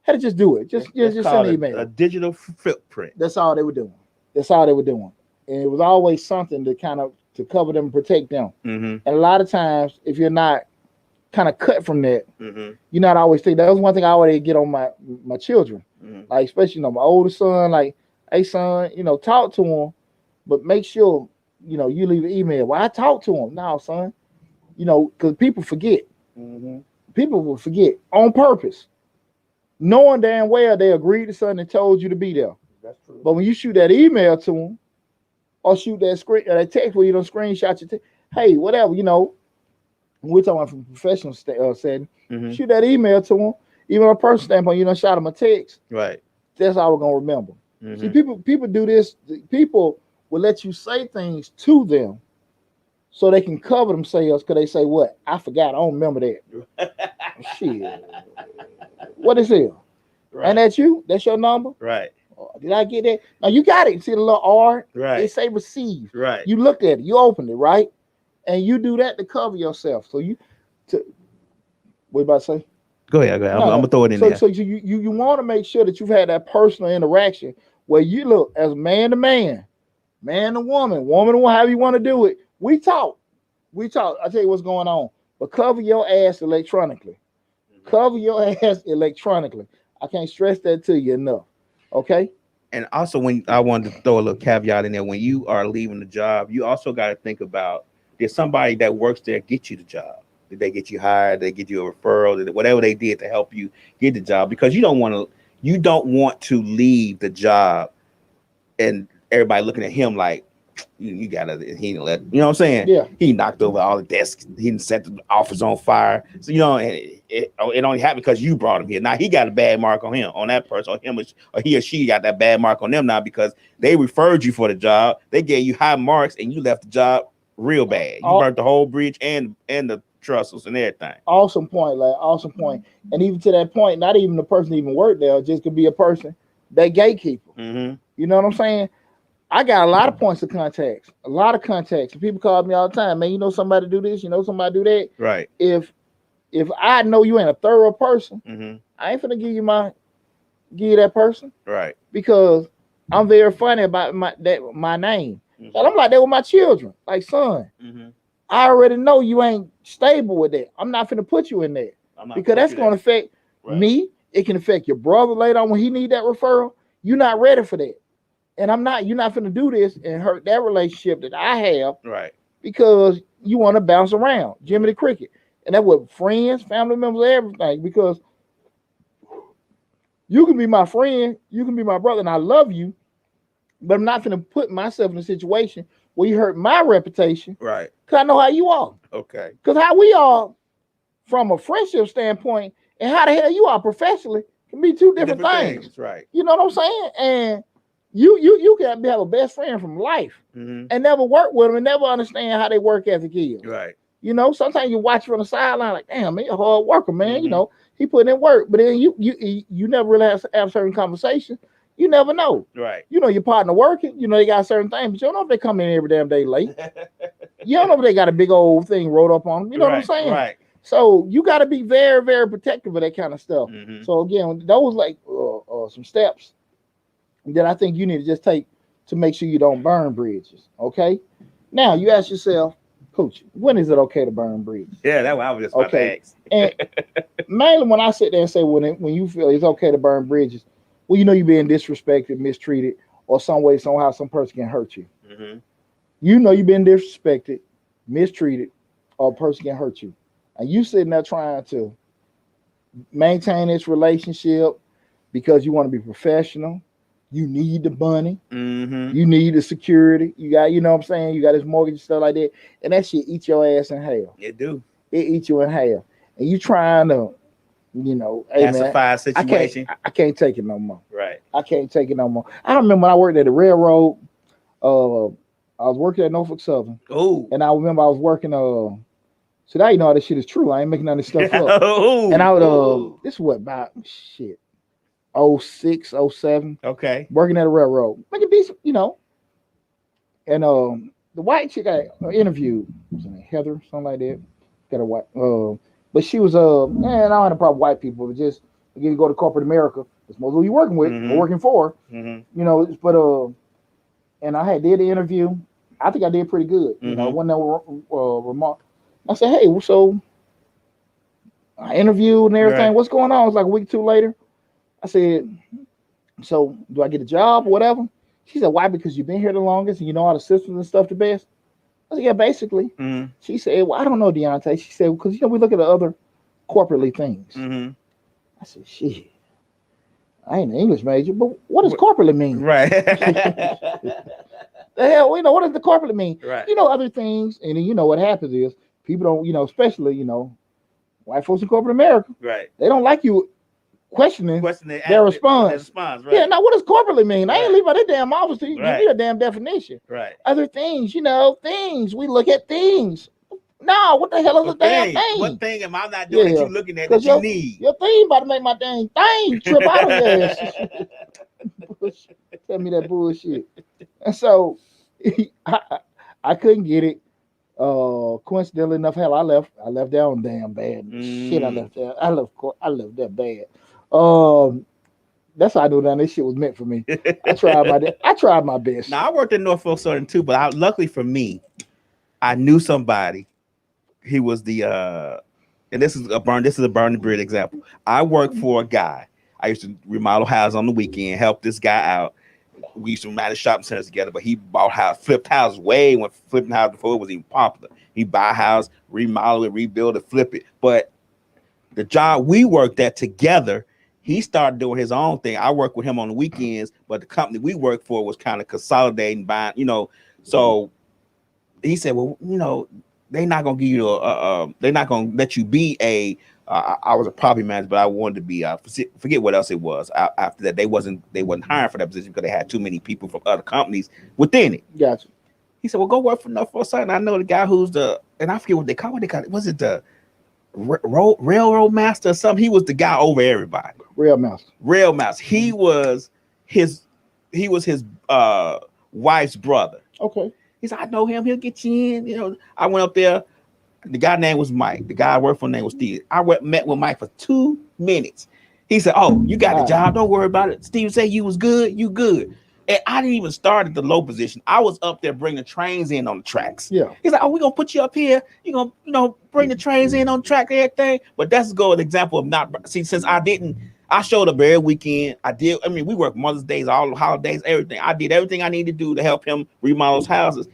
had to just do it. Just send an email. A digital footprint. That's all they were doing. And it was always something to kind of to cover them and protect them. And a lot of times, if you're not kind of cut from that, you're not always think. That was one thing I always get on my children. Like, especially, my older son, like, hey, son, talk to him, but make sure, you leave an email. Well, I talk to him. No, son, because people forget. People will forget on purpose, knowing damn well they agreed to something and told you to be there. That's true. But when you shoot that email to them, or shoot that that text where you don't screenshot your hey, whatever, we're talking about from a professional setting, shoot that email to them. Even on a personal standpoint, you don't shot them a text. Right. That's all we're gonna remember. See, people do this. People will let you say things to them so they can cover themselves because they say, what? I forgot. I don't remember that. Shit. What is it? Right. And that's you? That's your number? Right. Did I get that? Now you got it. See the little R? Right. It say receive. Right. You looked at it. You opened it, right? And you do that to cover yourself. So what you about to say? Go ahead. I'm gonna throw it in there. So you want to make sure that you've had that personal interaction where you look as man to man, man to woman, woman to woman, however you want to do it. We talk. I tell you what's going on. But cover your ass electronically. Cover your ass electronically. I can't stress that to you enough. Okay. And also, when I wanted to throw a little caveat in there, when you are leaving the job, you also got to think about, there's somebody that works there get you the job. Did they get you hired? Did they get you a referral? Whatever they did to help you get the job, because you don't want to leave the job and everybody looking at him like, you gotta, he didn't let, you know what I'm saying? Yeah. He knocked over all the desks. He didn't set the office on fire. So, it only happened because you brought him here. Now he got a bad mark on him, on that person, or he or she got that bad mark on them now because they referred you for the job. They gave you high marks and you left the job real bad. You burnt the whole bridge and the trestles and everything. Awesome point, like awesome point. And even to that point, not even the person even worked there, it just could be a person that gatekeeper. Mm-hmm. You know what I'm saying? I got a lot of points of contacts, and people call me all the time, man, you know somebody do this, you know somebody do that. Right. If I know you ain't a thorough person, mm-hmm. I ain't finna give you that person. Right. Because I'm very funny about my name. Mm-hmm. And I'm like that with my children, like son. Mm-hmm. I already know you ain't stable with that. I'm not finna put you in there because that's going to affect me. It can affect your brother later on when he need that referral. You're not ready for that. And you're not finna do this and hurt that relationship that I have. Right. Because you want to bounce around, Jimmy the Cricket. And that's with friends, family members, everything. Because you can be my friend, you can be my brother, and I love you, but I'm not finna put myself in a situation where you hurt my reputation. Right. Because I know how you are. Okay. Because how we are from a friendship standpoint and how the hell you are professionally can be two different things. Right. You know what I'm saying? And you can have a best friend from life and never work with them and never understand how they work as a kid. Right. You know, sometimes you watch from the sideline like, damn, man, you're a hard worker, man. You know, he put in work, but then you never really have certain conversations. You never know. Right. You know, your partner working, you know, they got certain things, but you don't know if they come in every damn day late. You don't know if they got a big old thing rolled up on them. You know what I'm saying? Right. So you got to be very, very protective of that kind of stuff. So again, those like some steps that I think you need to just take to make sure you don't burn bridges. Okay. Now you ask yourself, Coach, when is it okay to burn bridges? Yeah, that's what I was just about to ask. And mainly when I sit there and say when you feel it's okay to burn bridges, well, you know you're being disrespected, mistreated, or some way, somehow, some person can hurt you. You know you've been disrespected, mistreated, or a person can hurt you. And you sitting there trying to maintain this relationship because you want to be professional. You need the money. You need the security. You got, you know what I'm saying? You got this mortgage and stuff like that. And that shit eat your ass in half. It do. It eats you in half. And you trying to, you know, hey, that's a fire situation. I can't take it no more. Right. I can't take it no more. I remember when I worked at the railroad. I was working at Norfolk Southern. Oh. And I remember I was working. So now you know how this shit is true. I ain't making none of this stuff up. And I would. This is what about shit. 06, 07. Okay. Working at a railroad. Make it decent, you know. And the white chick I interviewed, was it Heather, something like that. Got a white but she was man, I don't have a problem with white people, but just again, you go to corporate America, it's most of who you're working with or working for. You know, but and I did the interview. I think I did pretty good. You know, when they were remark. I said, hey, so I interviewed and everything. Right. What's going on? It was like a week or two later. I said, so do I get a job or whatever? She said, why? Because you've been here the longest and you know all the systems and stuff the best. I said, yeah, basically. She said, well, I don't know, Deonte. She said, because, you know, we look at the other corporately things. I said, shit, I ain't an English major, but what does corporately mean? Right. The hell, you know, what does the corporately mean? Right. You know, other things. And then, you know, what happens is people don't, you know, especially, you know, white folks in corporate America. Right. They don't like you questioning their response. Right. Yeah, now what does corporately mean? Right. I ain't leave out that damn office to you give me a damn definition. Right. Other things, you know, things. We look at things. No, what the hell is a damn thing? What thing am I not doing that you looking at that you need? Your thing about to make my dang thing trip out of there. bullshit. Tell me that bullshit. And so I couldn't get it. Coincidentally enough, hell, I left that on damn bad. Shit, I left that. I left that bad. That's how I knew that this shit was meant for me. I tried my best. Now I worked in Norfolk Southern too, but luckily for me, I knew somebody. He was the and this is a burn the bridge example. I worked for a guy. I used to remodel houses on the weekend, help this guy out. We used to manage shopping centers together, but he flipped houses way when flipping houses before it was even popular. He buy a house, remodel it, rebuild it, flip it. But the job we worked at together, he started doing his own thing. I worked with him on the weekends, but the company we worked for was kind of consolidating, buying, So he said, well, they're not gonna give you they're not gonna let you be a. I was a property manager, but I wanted to be. Forget what else it was. After that, they wasn't hiring for that position because they had too many people from other companies within it. Gotcha. He said, well, go work for Norfolk Southern. I know the guy who's and I forget what they call it. Was it the railroad master or something? He was the guy over everybody. Rail master. He was his wife's brother. Okay. He said, I know him. He'll get you in. I went up there. The guy's name was Mike. The guy I worked for name was Steve. I met with Mike for 2 minutes. He said, oh, you got the job. Don't worry about it. Steve said you was good. You good. And I didn't even start at the low position. I was up there bringing trains in on the tracks. Yeah. He's like, oh, we're going to put you up here. You're going to, bring the trains in on the track and everything. But that's an example of not, since I showed up every weekend. We worked Mother's Days, all the holidays, everything. I did everything I needed to do to help him remodel his houses.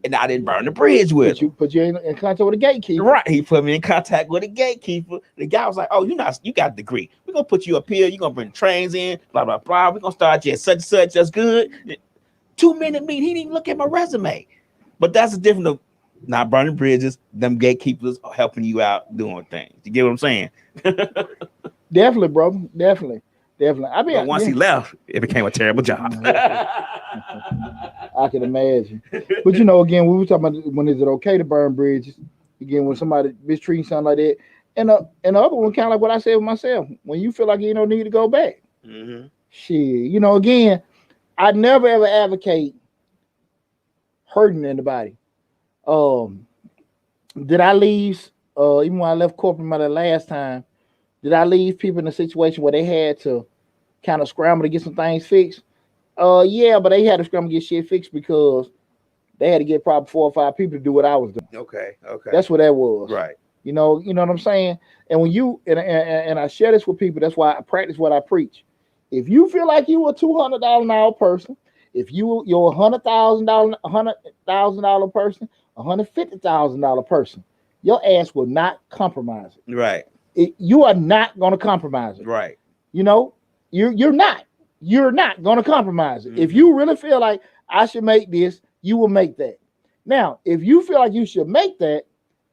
And I didn't burn the bridge with him. Put you in contact with a gatekeeper. Right. He put me in contact with a gatekeeper. The guy was like, oh, you got a degree. We're going to put you up here. You're going to bring trains in, blah, blah, blah. We're going to start you at such and such. That's good. 2-minute meeting. He didn't even look at my resume. But that's the difference of not burning bridges. Them gatekeepers are helping you out doing things. You get what I'm saying? Definitely, bro. Definitely. But once he left, it became a terrible job. I can imagine. But again, we were talking about when is it okay to burn bridges? Again, when somebody mistreats something like that. And the other one, kind of like what I said with myself, when you feel like you don't need to go back. Mm-hmm. Shit. Again, I never ever advocate hurting anybody. Did I leave, even when I left corporate the last time, did I leave people in a situation where they had to kind of scramble to get some things fixed? Yeah, but they had to scramble to get shit fixed because they had to get probably 4 or 5 people to do what I was doing. Okay. That's what that was. Right. You know what I'm saying? And when you and I share this with people, that's why I practice what I preach. If you feel like you a $200 an hour person, if you're $100,000 person, $150,000 person, your ass will not compromise it. Right. You are not going to compromise it. Right. You're not going to compromise it. Mm-hmm. If you really feel like I should make this, you will make that. Now, if you feel like you should make that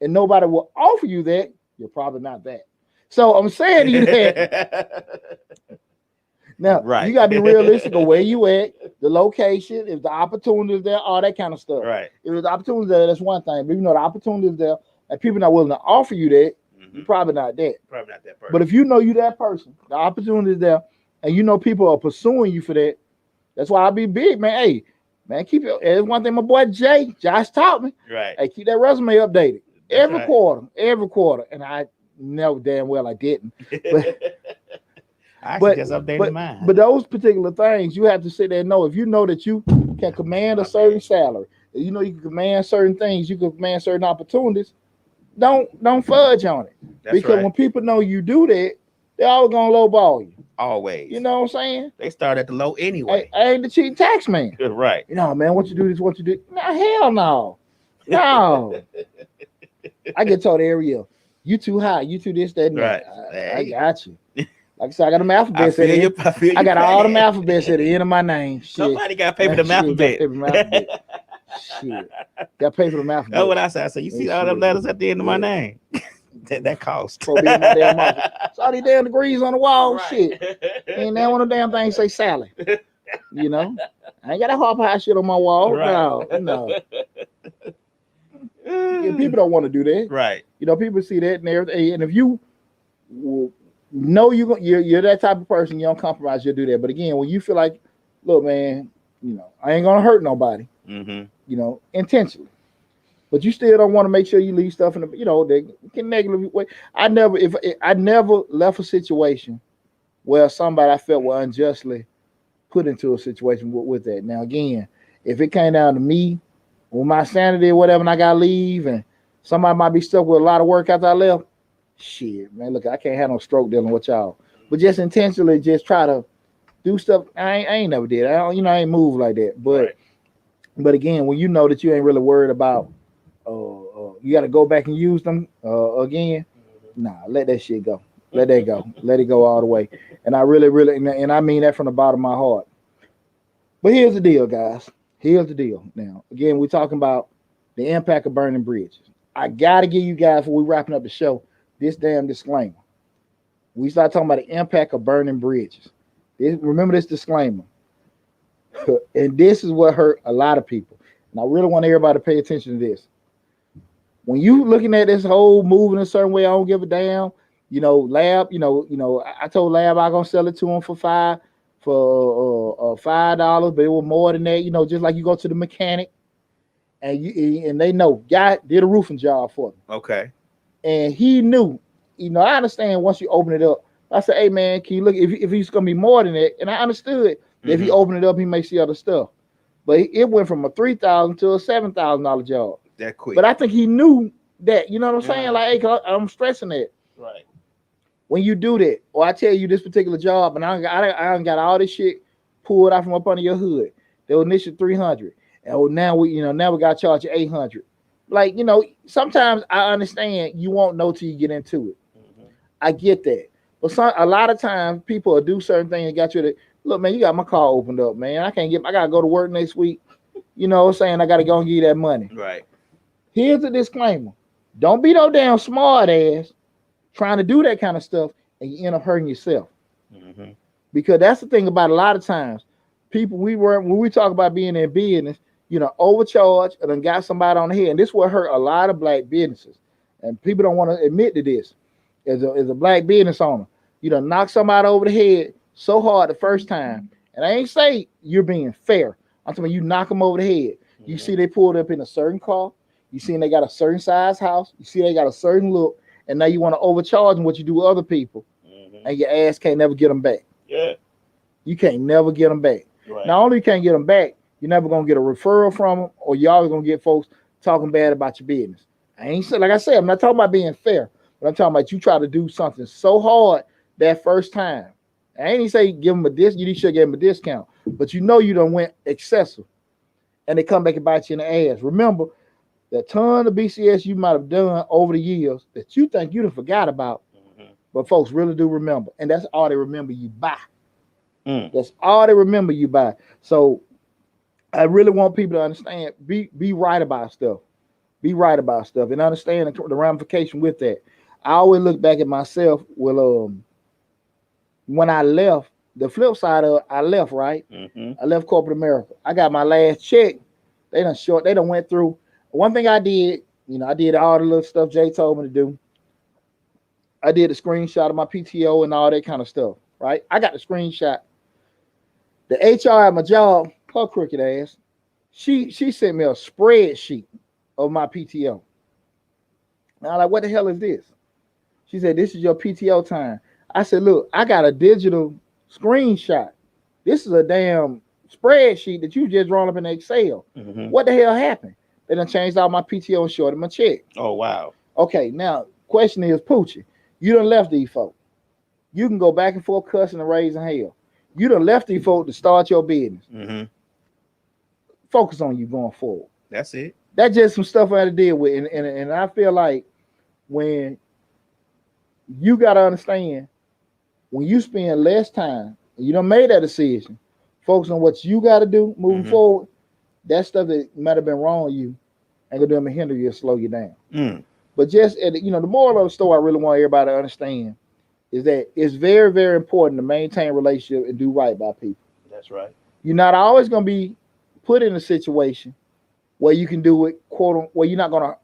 and nobody will offer you that, you're probably not that. So I'm saying to you that now, right. You got to be realistic of where you at, the location, if the opportunity is there, all that kind of stuff. Right. If the opportunity is there, that's one thing. But the opportunity is there and people not willing to offer you that, you're probably not that. Probably not that person. But if you that person, the opportunity is there, and people are pursuing you for that, that's why I be big, man. Hey, man, keep it. There's one thing my boy Josh taught me. Right. Hey, keep that resume updated every quarter. And I know damn well I didn't. But I just updated mine. But those particular things, you have to sit there and know. If you know that you can command a certain salary, you can command certain things, you can command certain opportunities. Don't fudge on it. That's because right. when people know you do that, they're always gonna lowball you. Always. You know what I'm saying? They start at the low anyway. I ain't the cheating tax man. Right. Man, what you do this, what you do. No, hell no. No. I get told every year, you too high, you too this, that, and right. that. I got you. Like I said, I got them alphabets at the end. I got all them alphabets at the end of my name. Shit. Somebody got to pay for the alphabet. Shit. Got to pay for the alphabet. That's what I said. I said, you see all them letters at the end of my name? that cost. It's all these damn degrees on the wall. Right. Shit. Ain't that one of the damn things say Sally. I ain't got a hop high shit on my wall. Right. No. Yeah, people don't want to do that. Right. People see that and everything. And if you know you're that type of person, you don't compromise, you'll do that. But again, when you feel like look, man, I ain't gonna hurt nobody, intentionally. But you still don't want to make sure you leave stuff in the, they can negatively way. I never left a situation where somebody I felt were unjustly put into a situation with that. Now, again, if it came down to me, with my sanity or whatever, and I got to leave, and somebody might be stuck with a lot of work after I left, shit, man, look, I can't have no stroke dealing with y'all. But just intentionally just try to do stuff. I ain't never did. I ain't moved like that. But again, when you know that you ain't really worried about, you got to go back and use them again, nah, let that shit go. Let that go. Let it go all the way. And I really, really, and I mean that from the bottom of my heart. But here's the deal, guys. Here's the deal. Now, again, we're talking about the impact of burning bridges. I got to give you guys, before we wrapping up the show, this damn disclaimer. We start talking about the impact of burning bridges. Remember this disclaimer. And this is what hurt a lot of people. And I really want everybody to pay attention to this. When you looking at this whole moving a certain way, I don't give a damn. Lab, I told Lab I'm gonna sell it to him for $5, but it was more than that. Just like you go to the mechanic, and they know guy did a roofing job for them. Okay. And he knew. I understand once you open it up. I said, hey man, can you look if he's gonna be more than that? And I understood that if he opened it up, he may see other stuff. But it went from a $3,000 to a $7,000 job. That quick. But I think he knew that. You know what I'm saying? Like, hey, I'm stressing that. Right. When you do that, or I tell you this particular job, and I got all this shit pulled out from up under your hood. They were initially $300, and now we got to charge you $800. Like, sometimes I understand you won't know till you get into it. I get that, but a lot of times people will do certain things and got you to look, man. You got my car opened up, man. I gotta go to work next week. You know what I'm saying? I gotta go and give you that money. Right. Here's the disclaimer: don't be no damn smart ass trying to do that kind of stuff, and you end up hurting yourself. Because that's the thing about a lot of times, people when we talk about being in business, overcharge and then got somebody on the head, and this will hurt a lot of black businesses, and people don't want to admit to this. As a black business owner, knock somebody over the head so hard the first time, and I ain't say you're being fair. I'm talking about you knock them over the head. You see they pulled up in a certain car. You see they got a certain size house. You see they got a certain look. And now you want to overcharge them what you do with other people, and your ass can't never get them back. Yeah, you can't never get them back. Right. Not only you can't get them back, you're never gonna get a referral from them, or you're always gonna get folks talking bad about your business. I ain't like I said, I'm not talking about being fair, but I'm talking about you try to do something so hard that first time. I ain't even say give them you should give them a discount, but you done went excessive, and they come back and bite you in the ass. Remember, the ton of BCS you might have done over the years that you think you done forgot about, but folks really do remember. And that's all they remember you by. That's all they remember you by. So I really want people to understand, be right about stuff. Be right about stuff and understand the ramification with that. I always look back at myself. Well, when I left, the flip side of I left, right? I left corporate America. I got my last check. They done went through. One thing I did, I did all the little stuff Jay told me to do. I did a screenshot of my PTO and all that kind of stuff, right? I got the screenshot. The HR at my job, her crooked ass, she sent me a spreadsheet of my PTO. And I'm like, what the hell is this? She said, this is your PTO time. I said, look, I got a digital screenshot. This is a damn spreadsheet that you just drawn up in Excel. What the hell happened? They done changed all my PTO and shorted my check. Oh, wow. Okay, now, question is, Poochie, you done left these folk. You can go back and forth cussing and raising hell. You done left these folk to start your business. Focus on you going forward. That's it. That's just some stuff I had to deal with. And I feel like when you got to understand, when you spend less time, and you done made that decision, focus on what you got to do moving forward, that stuff that might have been wrong with you ain't gonna do them hinder you or slow you down. But just the moral of the story I really want everybody to understand is that it's very, very important to maintain a relationship and do right by people. That's right. You're not always gonna be put in a situation where you can do it, where you're not gonna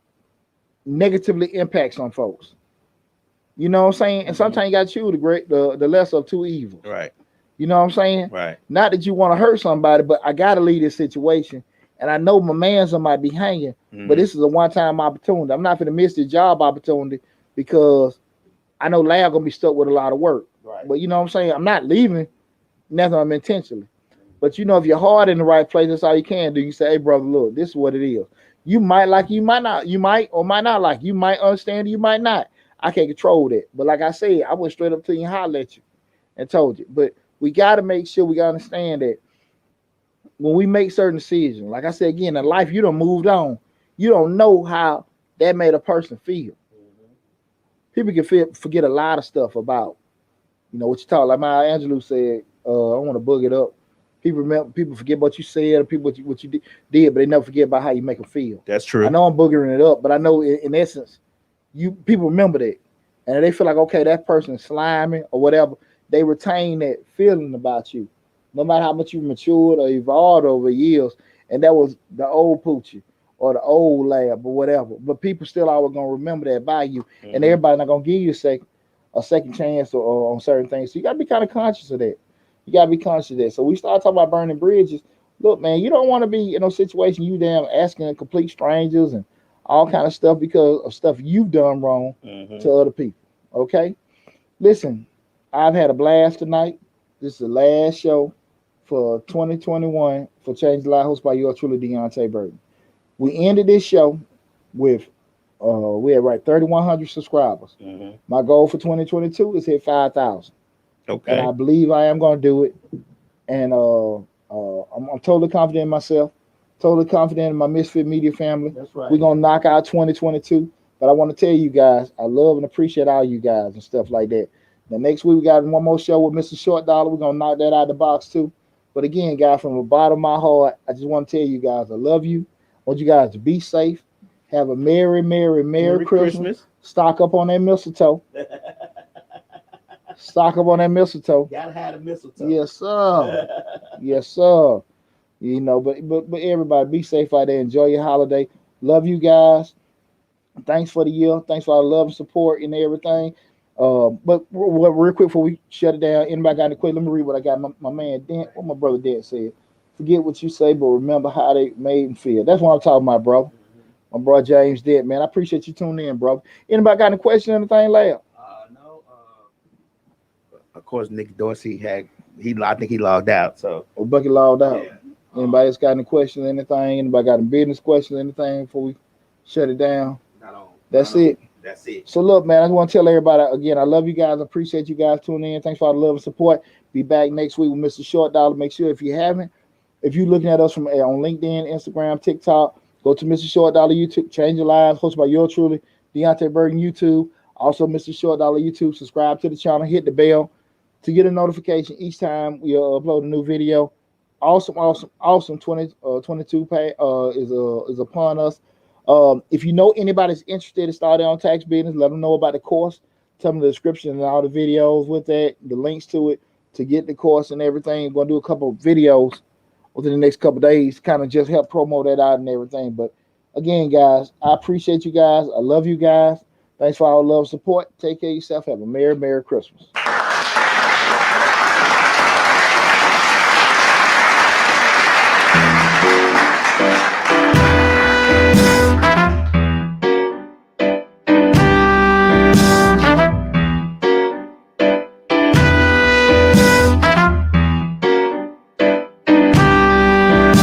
negatively impact some folks. You know what I'm saying? And sometimes you gotta choose the lesser of two evils. Right. You know what I'm saying? Right. Not that you want to hurt somebody, but I gotta leave this situation. And I know my man's might be hanging, but this is a one-time opportunity. I'm not gonna miss this job opportunity because I know Lab gonna be stuck with a lot of work. Right. But you know what I'm saying? I'm not leaving, nothing I'm intentionally. But you know, if your heart in the right place, that's all you can do. You say, hey brother, look, this is what it is. You might like, you might not, you might or might not like, you might understand, you might not. I can't control that. But like I said, I went straight up to you and hollered at you and told you. But we gotta make sure we gotta understand that when we make certain decisions, like I said again, in life, you done moved on. You don't know how that made a person feel. People can forget a lot of stuff about, you know, what you talk. Like Maya Angelou said, I want to book it up. People forget what you said, or people what you did, but they never forget about how you make them feel. That's true. I know I'm boogering it up, but I know in essence, people remember that, and they feel like, okay, that person is slimy or whatever. They retain that feeling about you, no matter how much you matured or evolved over years. And that was the old Poochie or the old Lab or whatever. But people still always gonna remember that by you, and everybody not gonna give you a second chance or on certain things. So you gotta be kind of conscious of that. You gotta be conscious of that. So we start talking about burning bridges. Look, man, you don't want to be in those situations you damn asking complete strangers and all kind of stuff because of stuff you've done wrong to other people. Okay, listen, I've had a blast tonight. This is the last show for 2021 for Change the Life, hosted by yours truly, Deonte Burden. We ended this show with we had 3,100 subscribers. My goal for 2022 is hit 5,000. Okay. And I believe I am going to do it. And I'm totally confident in myself, totally confident in my Misfit Media family. That's right. We're going to knock out 2022. But I want to tell you guys, I love and appreciate all you guys and stuff like that. Now, next week, we got one more show with Mr. Short Dollar. We're going to knock that out of the box, too. But again, guys, from the bottom of my heart, I just want to tell you guys, I love you. I want you guys to be safe. Have a Merry Christmas. Stock up on that mistletoe. Stock up on that mistletoe. Gotta have the mistletoe. Yes, sir. Yes, sir. You know, but everybody be safe out there. Enjoy your holiday. Love you guys. Thanks for the year. Thanks for our love and support and everything. But real quick before we shut it down, anybody got any questions? Let me read what I got. My man Dent, what my brother Dent said. Forget what you say, but remember how they made him feel. That's what I'm talking about, bro. My bro James Dent, man. I appreciate you tuning in, bro. Anybody got any questions or anything, Lab? No. Of course, Nick Dorsey I think he logged out. So Bucky logged out. Yeah. Anybody else got any questions, anything? Anybody got any business questions, anything before we shut it down? That's it. That's it. So look, man, I just want to tell everybody again, I love you guys. I appreciate you guys tuning in. Thanks for all the love and support. Be back next week with Mr. Short Dollar. Make sure if you're looking at us from on LinkedIn, Instagram, TikTok, go to Mr. Short Dollar YouTube, Change Your Lives, hosted by yours truly, Deonte Burden YouTube. Also, Mr. Short Dollar YouTube. Subscribe to the channel, hit the bell to get a notification each time we upload a new video. Awesome 2022 pay is upon us. If you know anybody's interested in starting on tax business, let them know about the course. Tell them the description and all the videos with that, the links to it to get the course and everything. We're gonna do a couple of videos within the next couple of days, kind of just help promote that out and everything. But again, guys, I appreciate you guys. I love you guys. Thanks for all the love and support. Take care of yourself. Have a Merry Christmas.